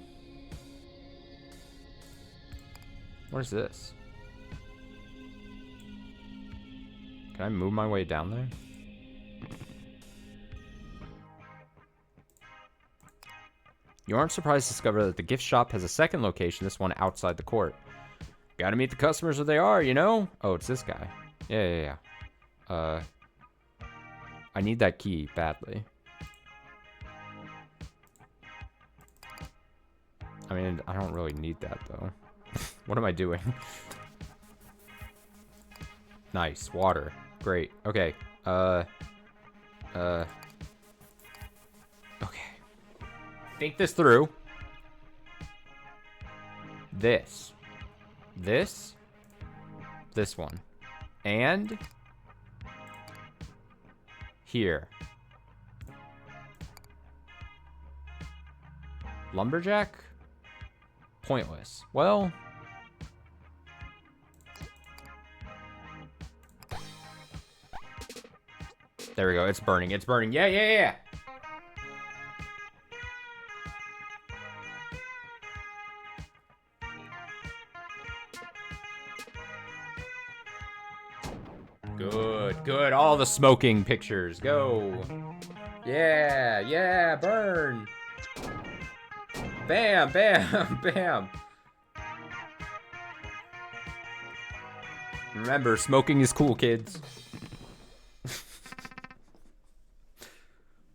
What is this? Can I move my way down there? You aren't surprised to discover that the gift shop has a second location, this one outside the court. Gotta meet the customers where they are, you know? Oh, it's this guy. Yeah. I need that key badly. I mean, I don't really need that, though. What am I doing? Nice. Water. Great. Okay. Okay. Think this through. This one, and here. Lumberjack? Pointless. Well, there we go. It's burning. It's burning. Yeah. Good. All the smoking pictures. Go. Yeah. Burn. Bam. Remember, smoking is cool, kids.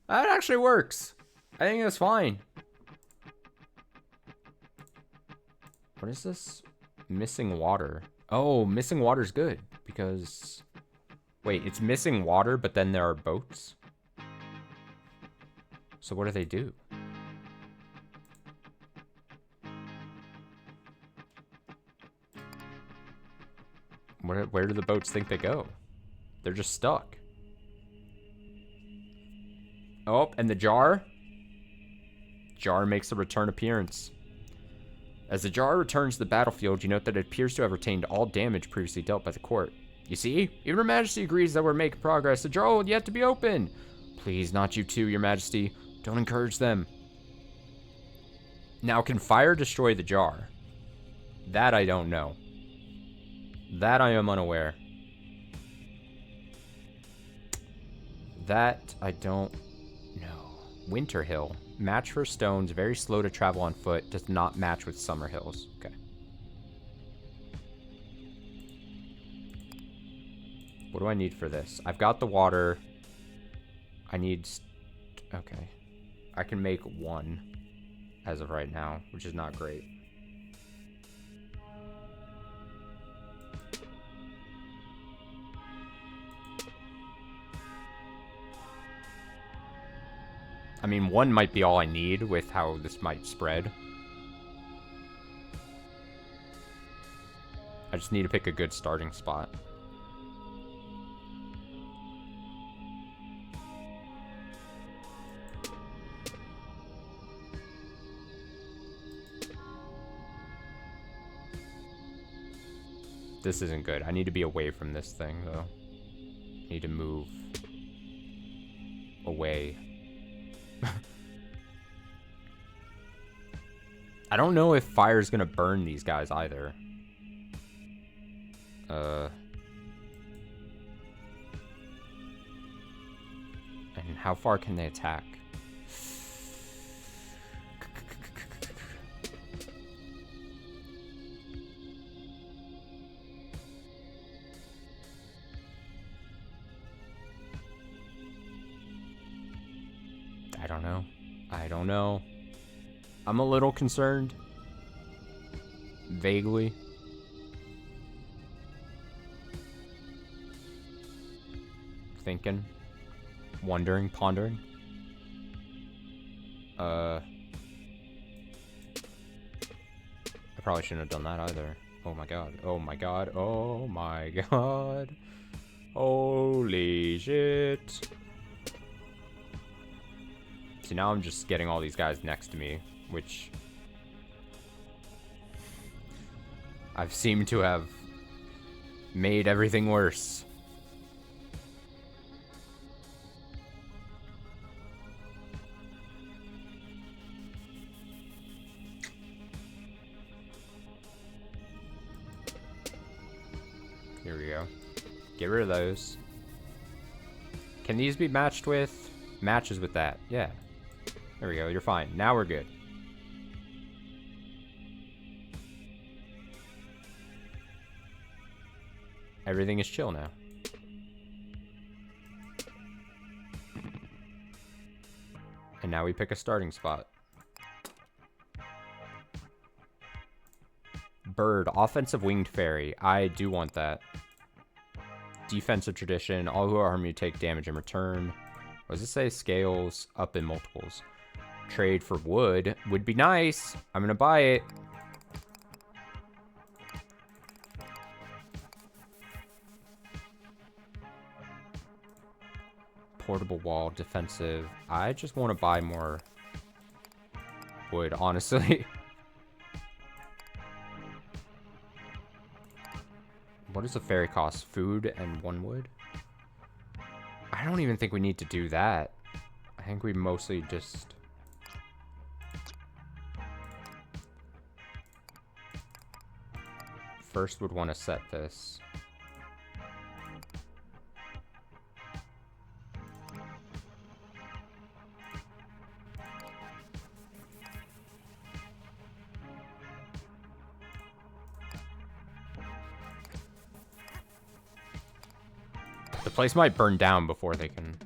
That actually works. I think that's fine. What is this? Missing water. Oh, missing water's good because... Wait, it's missing water, but then there are boats? So what do they do? Where do the boats think they go? They're just stuck. Oh, and the jar? Jar makes a return appearance. As the jar returns to the battlefield, you note that it appears to have retained all damage previously dealt by the court. You see? Even Her Majesty agrees that we're making progress. The jar will yet to be opened. Please, not you too, Your Majesty. Don't encourage them. Now, can fire destroy the jar? That I don't know. That I am unaware. That I don't know. Winter Hill. Match for stones. Very slow to travel on foot. Does not match with Summer Hills. Okay. What do I need for this? I've got the water. I need... Okay. I can make one as of right now, which is not great. I mean, one might be all I need with how this might spread. I just need to pick a good starting spot. This isn't good. I need to be away from this thing, though. I need to move away. I don't know if fire's gonna burn these guys either. And how far can they attack? I don't know. I'm a little concerned. Vaguely. Thinking. Wondering. Pondering. I probably shouldn't have done that either. Oh my god. Oh my god. Oh my god. Holy shit. See, now I'm just getting all these guys next to me, which I've seemed to have made everything worse. Here we go. Get rid of those. Can these be matched with? Matches with that. Yeah. There we go. You're fine. Now we're good. Everything is chill now. And now we pick a starting spot. Bird. Offensive winged fairy. I do want that. Defensive tradition. All who harm you take damage in return. What does it say? Scales up in multiples. Trade for wood would be nice. I'm gonna buy it. Portable wall, defensive. I just want to buy more wood, honestly. What does a fairy cost? Food and 1 wood? I don't even think we need to do that. I think we mostly just... First would want to set this. The place might burn down before they can...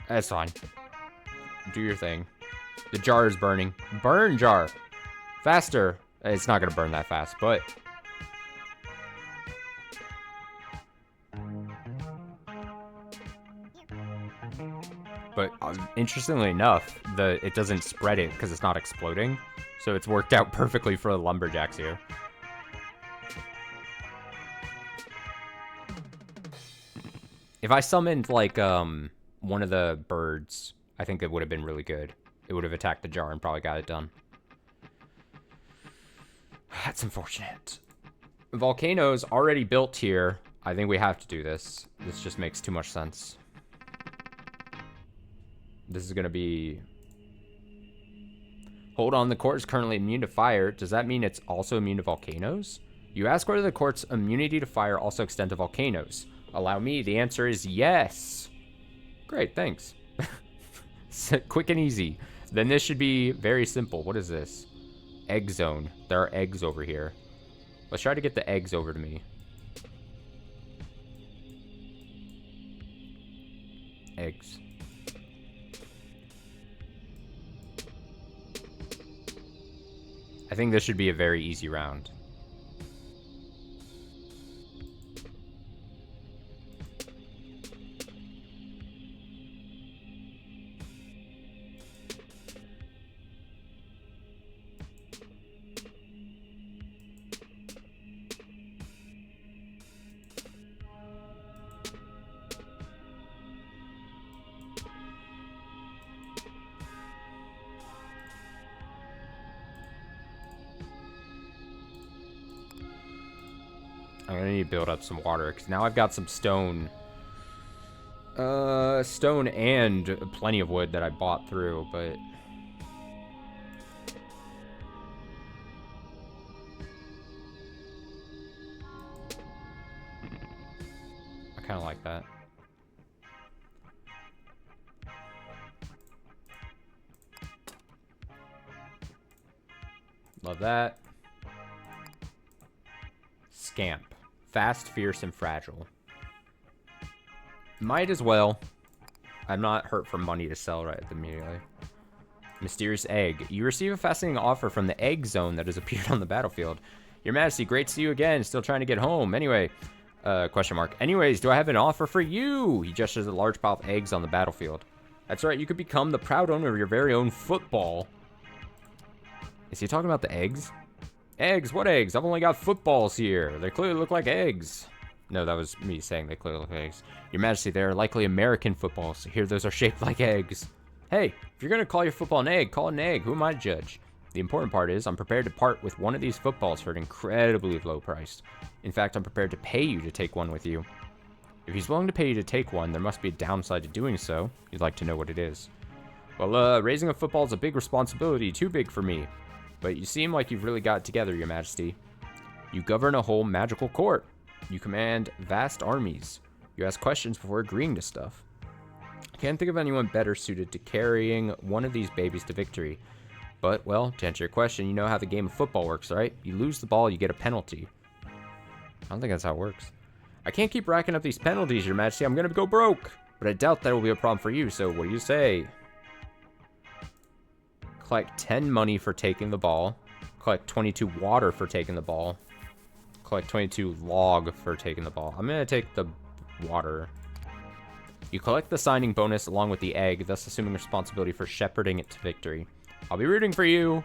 That's fine. Do your thing. The jar is burning. Burn, jar! Faster! It's not gonna burn that fast, but... But interestingly enough, it doesn't spread it because it's not exploding. So it's worked out perfectly for the lumberjacks here. If I summoned, like, one of the birds, I think it would have been really good. It would have attacked the jar and probably got it done. That's unfortunate. Volcanoes already built here. I think we have to do this. This just makes too much sense. This is going to be... Hold on, the court is currently immune to fire. Does that mean it's also immune to volcanoes? You ask whether the court's immunity to fire also extends to volcanoes. Allow me. The answer is yes. Great, thanks. Quick and easy. Then this should be very simple. What is this? Egg zone. There are eggs over here. Let's try to get the eggs over to me. Eggs. I think this should be a very easy round. I'm gonna need to build up some water, because now I've got some stone. Stone and plenty of wood that I bought through, but... I kind of like that. Love that. Scamp. Fast, fierce, and fragile. Might as well. I'm not hurt for money to sell right immediately. Mysterious egg. You receive a fascinating offer from the egg zone that has appeared on the battlefield. Your Majesty, great to see you again. Still trying to get home. Anyway, question mark. Anyways, do I have an offer for you? He gestures at a large pile of eggs on the battlefield. That's right, you could become the proud owner of your very own football. Is he talking about the eggs? Eggs? What eggs? I've only got footballs here. They clearly look like eggs. No, that was me saying they clearly look like eggs. Your Majesty, they are likely American footballs. Here, those are shaped like eggs. Hey, if you're going to call your football an egg, call it an egg. Who am I to judge? The important part is I'm prepared to part with one of these footballs for an incredibly low price. In fact, I'm prepared to pay you to take one with you. If he's willing to pay you to take one, there must be a downside to doing so. You'd like to know what it is. Well, raising a football is a big responsibility, too big for me. But you seem like you've really got it together, Your Majesty. You govern a whole magical court. You command vast armies. You ask questions before agreeing to stuff. I can't think of anyone better suited to carrying one of these babies to victory. But, well, to answer your question, you know how the game of football works, right? You lose the ball, you get a penalty. I don't think that's how it works. I can't keep racking up these penalties, Your Majesty. I'm going to go broke. But I doubt that will be a problem for you, so what do you say? Collect 10 money for taking the ball. Collect 22 water for taking the ball. Collect 22 log for taking the ball. I'm going to take the water. You collect the signing bonus along with the egg, thus assuming responsibility for shepherding it to victory. I'll be rooting for you.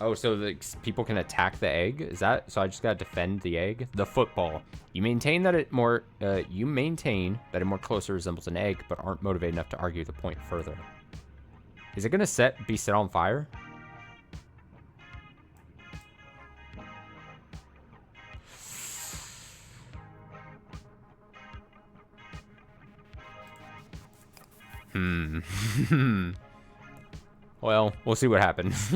Oh, so the people can attack the egg? Is that so? I just gotta defend the egg, the football. You maintain that it more closely resembles an egg, but aren't motivated enough to argue the point further. Is it gonna be set on fire? Well, we'll see what happens.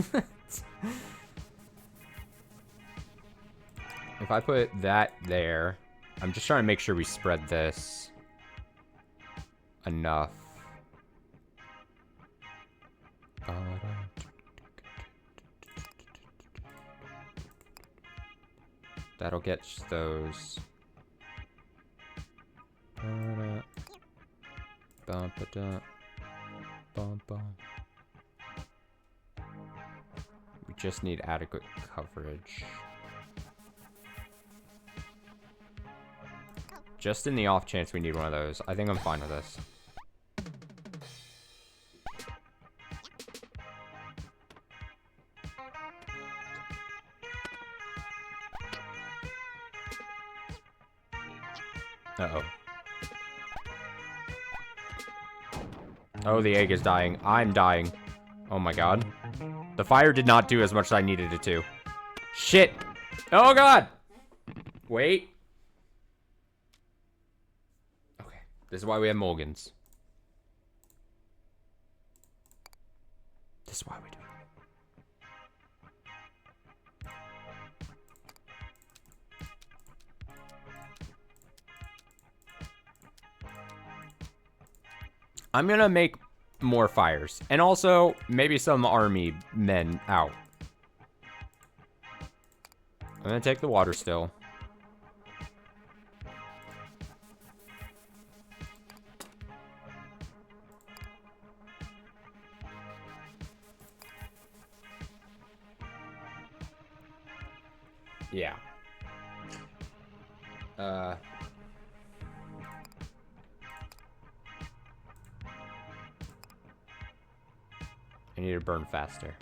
If I put that there, I'm just trying to make sure we spread this enough. That'll get those. We just need adequate coverage. Just in the off chance we need one of those. I think I'm fine with this. Uh-oh. Oh, the egg is dying. I'm dying. Oh my god. The fire did not do as much as I needed it to. Shit! Oh god! Wait. Okay. This is why we have mulligans. This is why we do it. I'm gonna make more fires. And also, maybe some army men out. I'm gonna take the water still. Yeah. I need to burn faster.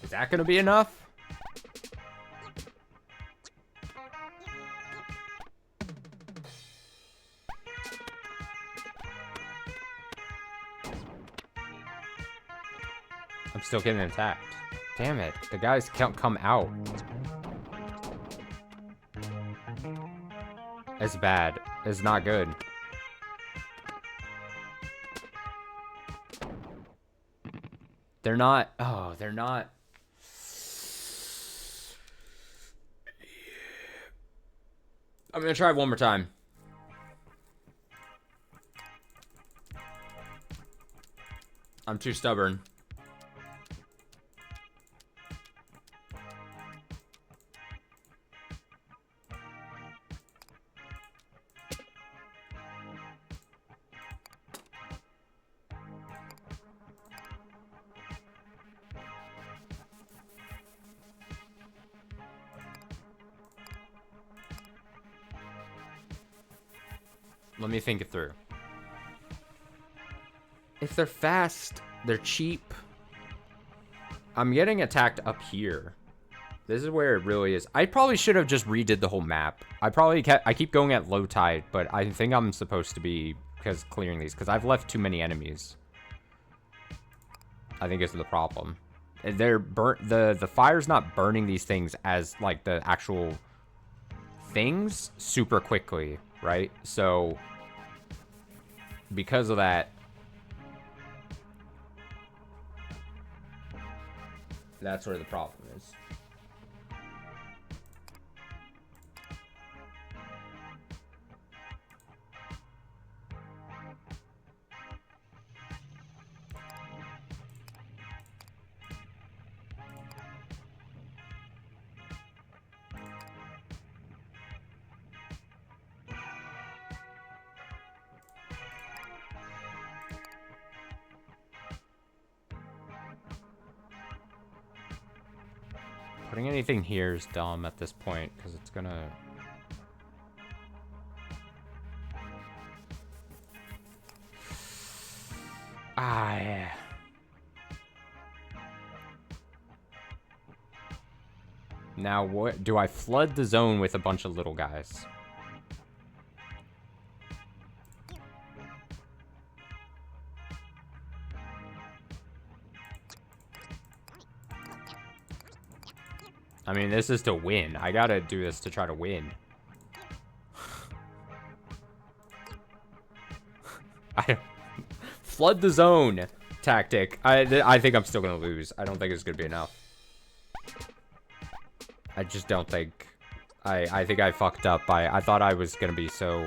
Is that gonna be enough? I'm still getting attacked. Damn it. The guys can't come out. It's bad. It's not good. They're not... Oh, they're not... I'm gonna try one more time. I'm too stubborn. Let me think it through. If they're fast, they're cheap. I'm getting attacked up here. This is where it really is. I probably should have just redid the whole map. I keep going at low tide, but I think I'm supposed to be clearing these because I've left too many enemies. I think it's the problem. They're burnt. The fire's not burning these things as like the actual things super quickly, right? So because of that, that's where the problem is. Putting anything here is dumb at this point, because it's gonna... Ah, yeah. Now what? Do I flood the zone with a bunch of little guys? I mean, this is to win. I gotta do this to try to win. Flood the zone tactic. I think I'm still gonna lose. I don't think it's gonna be enough. I just don't think... I think I fucked up. I thought I was gonna be so...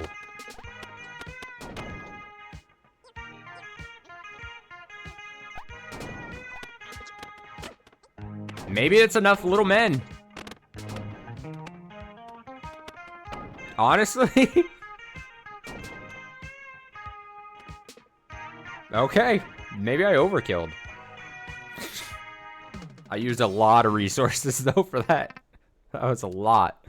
Maybe it's enough little men. Honestly? Okay. Maybe I overkilled. I used a lot of resources, though, for that. That was a lot.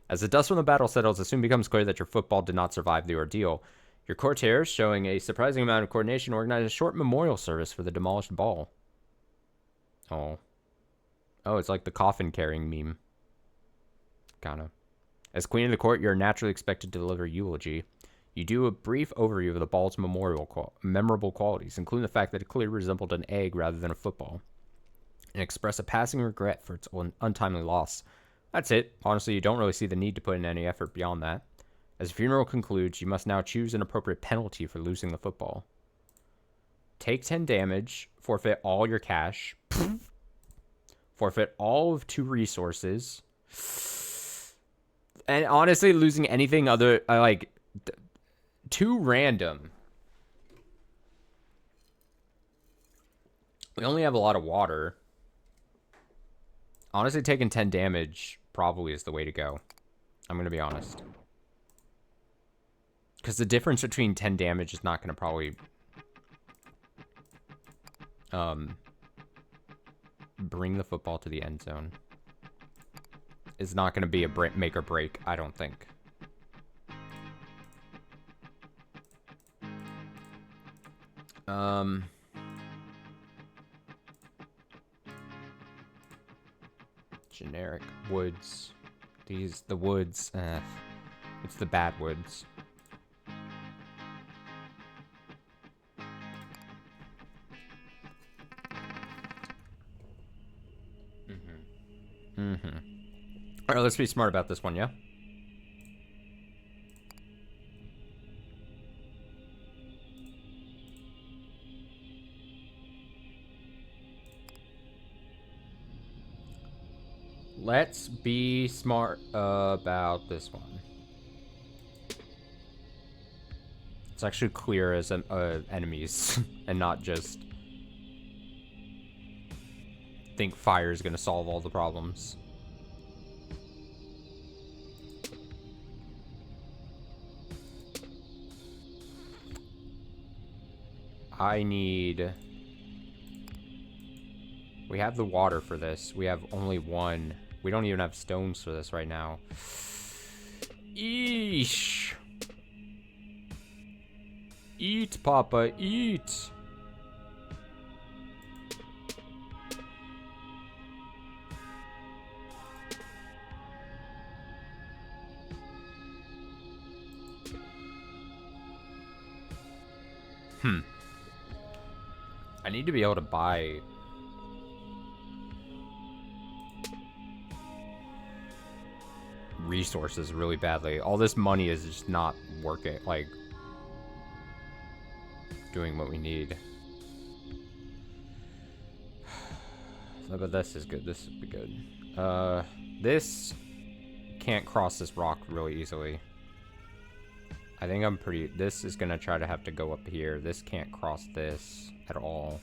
As the dust from the battle settles, it soon becomes clear that your football did not survive the ordeal. Your courtiers, showing a surprising amount of coordination, organized a short memorial service for the demolished ball. Oh. Oh, it's like the coffin-carrying meme. Kinda. As Queen of the Court, you're naturally expected to deliver eulogy. You do a brief overview of the ball's memorable qualities, including the fact that it clearly resembled an egg rather than a football, and express a passing regret for its untimely loss. That's it. Honestly, you don't really see the need to put in any effort beyond that. As the funeral concludes, you must now choose an appropriate penalty for losing the football. Take 10 damage, forfeit all your cash, forfeit all of 2 resources, and honestly, losing anything other, like, too random. We only have a lot of water. Honestly, taking 10 damage probably is the way to go. I'm going to be honest. Because the difference between 10 damage is not going to probably... bring the football to the end zone. It's not going to be a make or break, I don't think. Generic woods. The woods. It's the bad woods. Alright, let's be smart about this one, yeah? Let's be smart about this one. It's actually clear as enemies and not just think fire is going to solve all the problems. We have the water for this. We have only one. We don't even have stones for this right now. Eesh. Eat, Papa, eat. I need to be able to buy resources really badly. All this money is just not working, like, doing what we need. But this is good. This would be good. This can't cross this rock really easily. I think I'm pretty... This is gonna try to have to go up here. This can't cross this at all.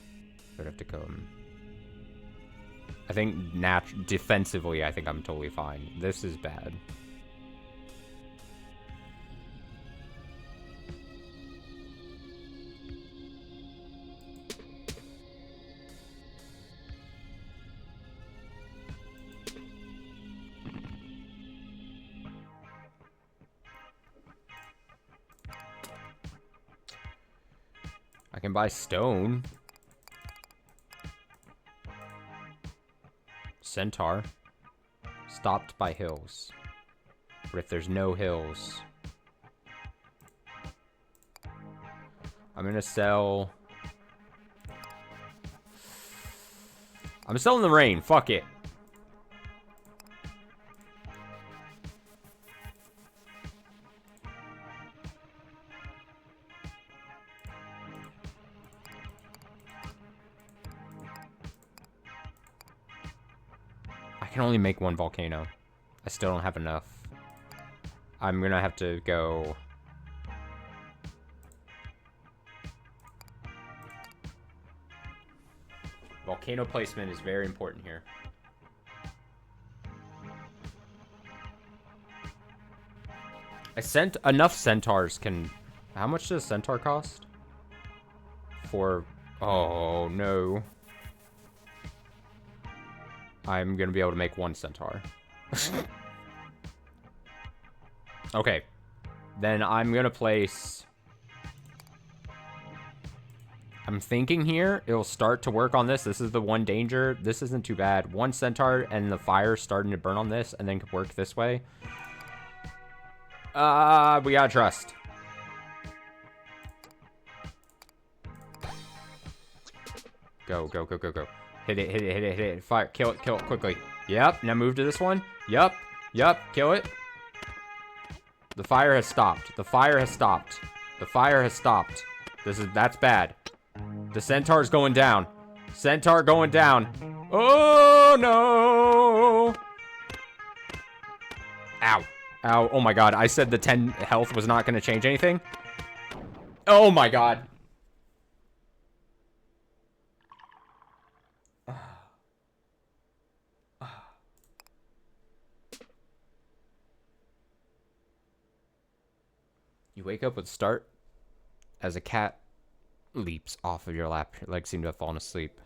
Would have to come... I think defensively, I think I'm totally fine. This is bad. I can buy stone. Centaur. Stopped by hills. But if there's no hills... I'm gonna sell... I'm selling the rain. Fuck it. I can only make one volcano. I still don't have enough. I'm gonna have to go... Volcano placement is very important here. I sent enough centaurs can... How much does a centaur cost? For... Oh, no. I'm gonna be able to make one centaur. Okay. Then I'm gonna place... I'm thinking here, it'll start to work on this. This is the one danger. This isn't too bad. One centaur and the fire starting to burn on this and then could work this way. We gotta trust. Go, go, go, go, go. Hit it, hit it, hit it, hit it. Fire, kill it quickly. Yep, now move to this one. Yep, yep, kill it. The fire has stopped. The fire has stopped. The fire has stopped. That's bad. The centaur's going down. Centaur going down. Oh, no. Ow. Ow. Oh, my God. I said the 10 health was not going to change anything. Oh, my God. You wake up with start as a cat leaps off of your lap. Your legs seem to have fallen asleep.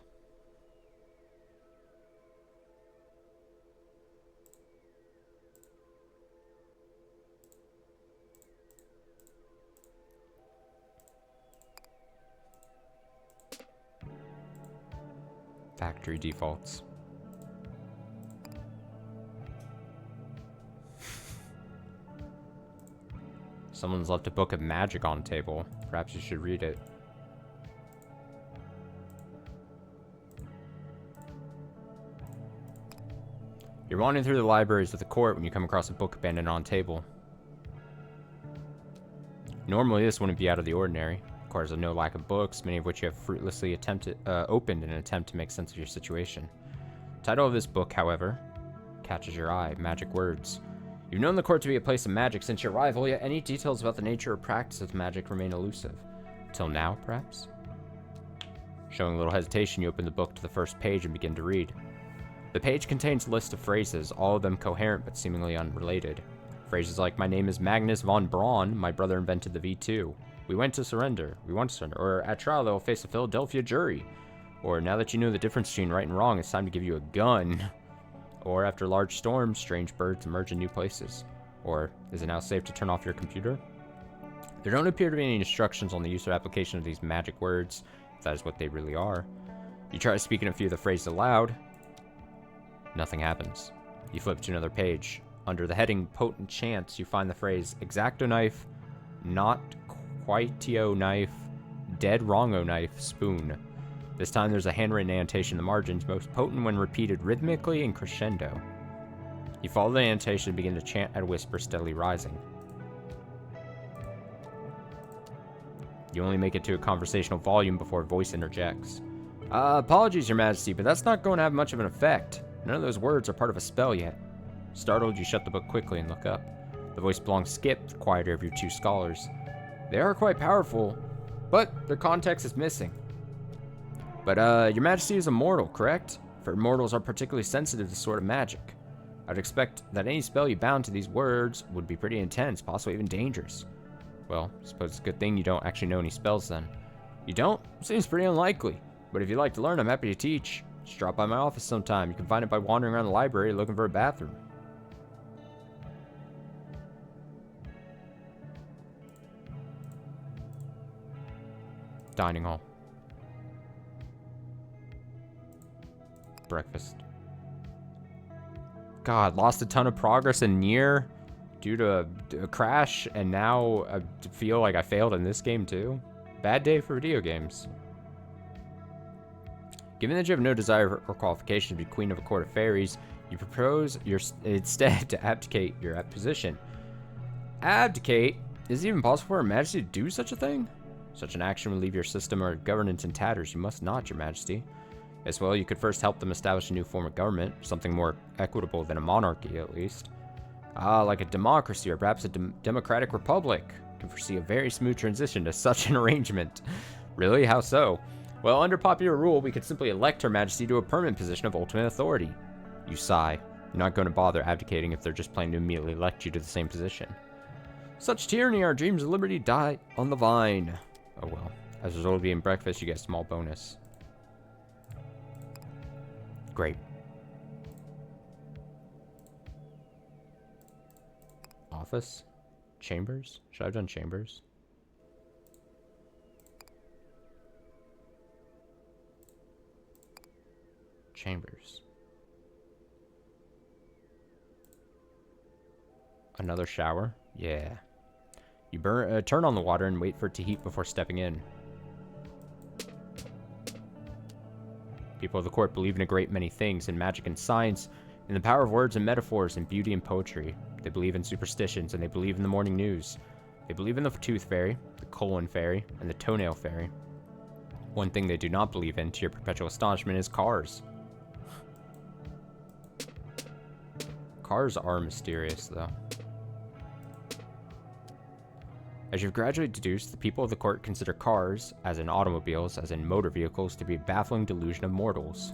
Factory defaults. Someone's left a book of magic on the table. Perhaps you should read it. You're wandering through the libraries of the court when you come across a book abandoned on a table. Normally, this wouldn't be out of the ordinary. Of course, there's no lack of books, many of which you have fruitlessly opened in an attempt to make sense of your situation. The title of this book, however, catches your eye. Magic words. You've known the court to be a place of magic since your arrival, yet any details about the nature or practice of magic remain elusive. Till now, perhaps? Showing a little hesitation, you open the book to the first page and begin to read. The page contains a list of phrases, all of them coherent but seemingly unrelated. Phrases like, my name is Magnus von Braun, my brother invented the V2. We want to surrender, or at trial they'll face a Philadelphia jury. Or, now that you know the difference between right and wrong, it's time to give you a gun. Or, after large storms, strange birds emerge in new places. Or, is it now safe to turn off your computer? There don't appear to be any instructions on the use or application of these magic words, if that is what they really are. You try speaking a few of the phrases aloud. Nothing happens. You flip to another page. Under the heading Potent Chants, you find the phrase Exacto Knife, Not Quitio Knife, Dead Wrongo Knife, Spoon. This time there's a handwritten annotation in the margins, most potent when repeated rhythmically and crescendo. You follow the annotation and begin to chant at a whisper, steadily rising. You only make it to a conversational volume before a voice interjects. Apologies, Your Majesty, but that's not going to have much of an effect. None of those words are part of a spell yet. Startled, you shut the book quickly and look up. The voice belongs to Skip, the quieter of your two scholars. They are quite powerful, but their context is missing. But, Your Majesty is immortal, correct? For immortals are particularly sensitive to this sort of magic. I'd expect that any spell you bound to these words would be pretty intense, possibly even dangerous. Well, I suppose it's a good thing you don't actually know any spells then. You don't? Seems pretty unlikely. But if you'd like to learn, I'm happy to teach. Just drop by my office sometime. You can find it by wandering around the library looking for a bathroom. Dining hall. Breakfast. God, lost a ton of progress in Nier due to a crash, and now I feel like I failed in this game too. Bad day for video games. Given that you have no desire or qualification to be queen of a court of fairies, you propose instead to abdicate your position. Abdicate? Is it even possible for Her Majesty to do such a thing? Such an action would leave your system or governance in tatters. You must not, Your Majesty. As well, you could first help them establish a new form of government, something more equitable than a monarchy, at least. Like a democracy, or perhaps a democratic republic. You can foresee a very smooth transition to such an arrangement. Really? How so? Well, under popular rule, we could simply elect Her Majesty to a permanent position of ultimate authority. You sigh. You're not going to bother abdicating if they're just planning to immediately elect you to the same position. Such tyranny, our dreams of liberty die on the vine. Oh well. As a result of being breakfast, you get a small bonus. Great. Office? Chambers? Should I have done chambers? Chambers. Another shower? Yeah. You turn on the water and wait for it to heat before stepping in. People of the court believe in a great many things, in magic and science, in the power of words and metaphors, in beauty and poetry. They believe in superstitions, and they believe in the morning news. They believe in the tooth fairy, the colon fairy, and the toenail fairy. One thing they do not believe in, to your perpetual astonishment, is cars. Cars are mysterious, though. As you've gradually deduced, the people of the court consider cars, as in automobiles, as in motor vehicles, to be a baffling delusion of mortals.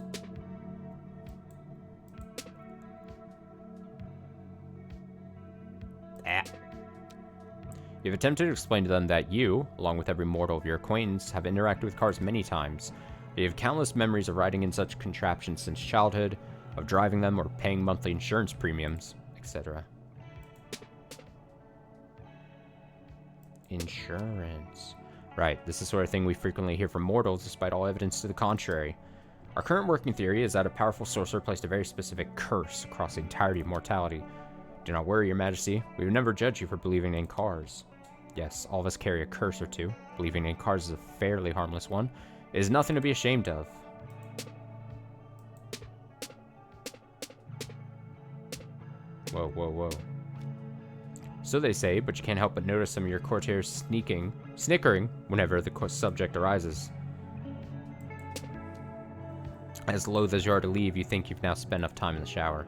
You've attempted to explain to them that you, along with every mortal of your acquaintance, have interacted with cars many times. You have countless memories of riding in such contraptions since childhood, of driving them or paying monthly insurance premiums, etc. Insurance. Right, this is the sort of thing we frequently hear from mortals, despite all evidence to the contrary. Our current working theory is that a powerful sorcerer placed a very specific curse across the entirety of mortality. Do not worry, Your Majesty. We would never judge you for believing in cars. Yes, all of us carry a curse or two. Believing in cars is a fairly harmless one. It is nothing to be ashamed of. Whoa, whoa, whoa. So they say, but you can't help but notice some of your courtiers snickering whenever the subject arises. As loath as you are to leave, you think you've now spent enough time in the shower.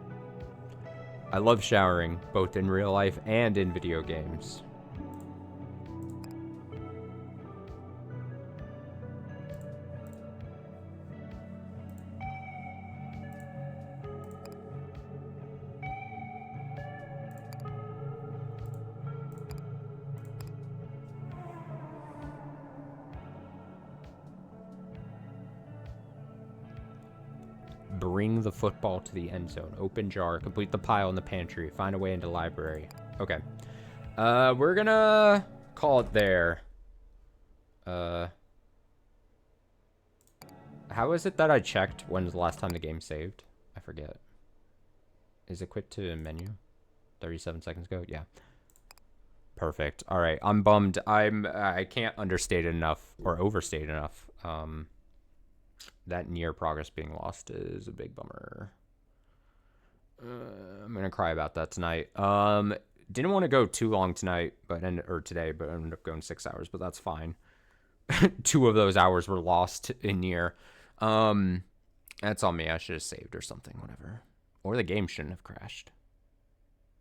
I love showering, both in real life and in video games. Bring the football to the end zone. Open jar. Complete the pile in the pantry. Find a way into library. Okay. We're gonna call it there. How is it that I checked when's the last time the game saved? I forget. Is it quit to menu? 37 seconds ago? Yeah. Perfect. All right. I'm bummed. I can't understate it enough or overstate it enough. That near progress being lost is a big bummer. I'm gonna cry about that tonight. Didn't want to go too long tonight, today, but ended up going 6 hours, but that's fine. 2 of those hours were lost in near. That's on me. I should have saved or something, whatever. Or the game shouldn't have crashed.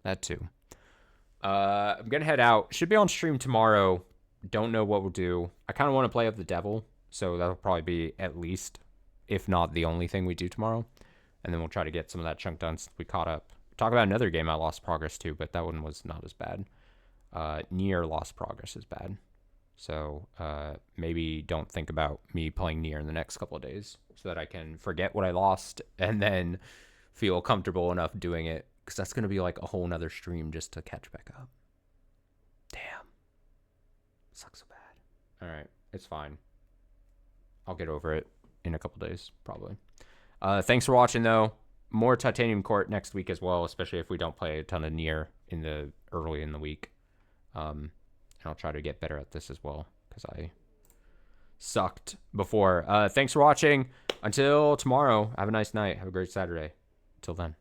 That too. I'm gonna head out. Should be on stream tomorrow. Don't know what we'll do. I kind of want to play up the devil, so that'll probably be at least, if not the only thing we do tomorrow. And then we'll try to get some of that chunk done since we caught up. Talk about another game I lost progress to, but that one was not as bad. Nier lost progress is bad. So maybe don't think about me playing Nier in the next couple of days so that I can forget what I lost and then feel comfortable enough doing it. Because that's going to be like a whole nother stream just to catch back up. Damn. Sucks so bad. All right. It's fine. I'll get over it in a couple days, probably. Thanks for watching, though. More Titanium Court next week as well, especially if we don't play a ton of Nier early in the week. And I'll try to get better at this as well, because I sucked before. Thanks for watching. Until tomorrow, have a nice night. Have a great Saturday. Until then.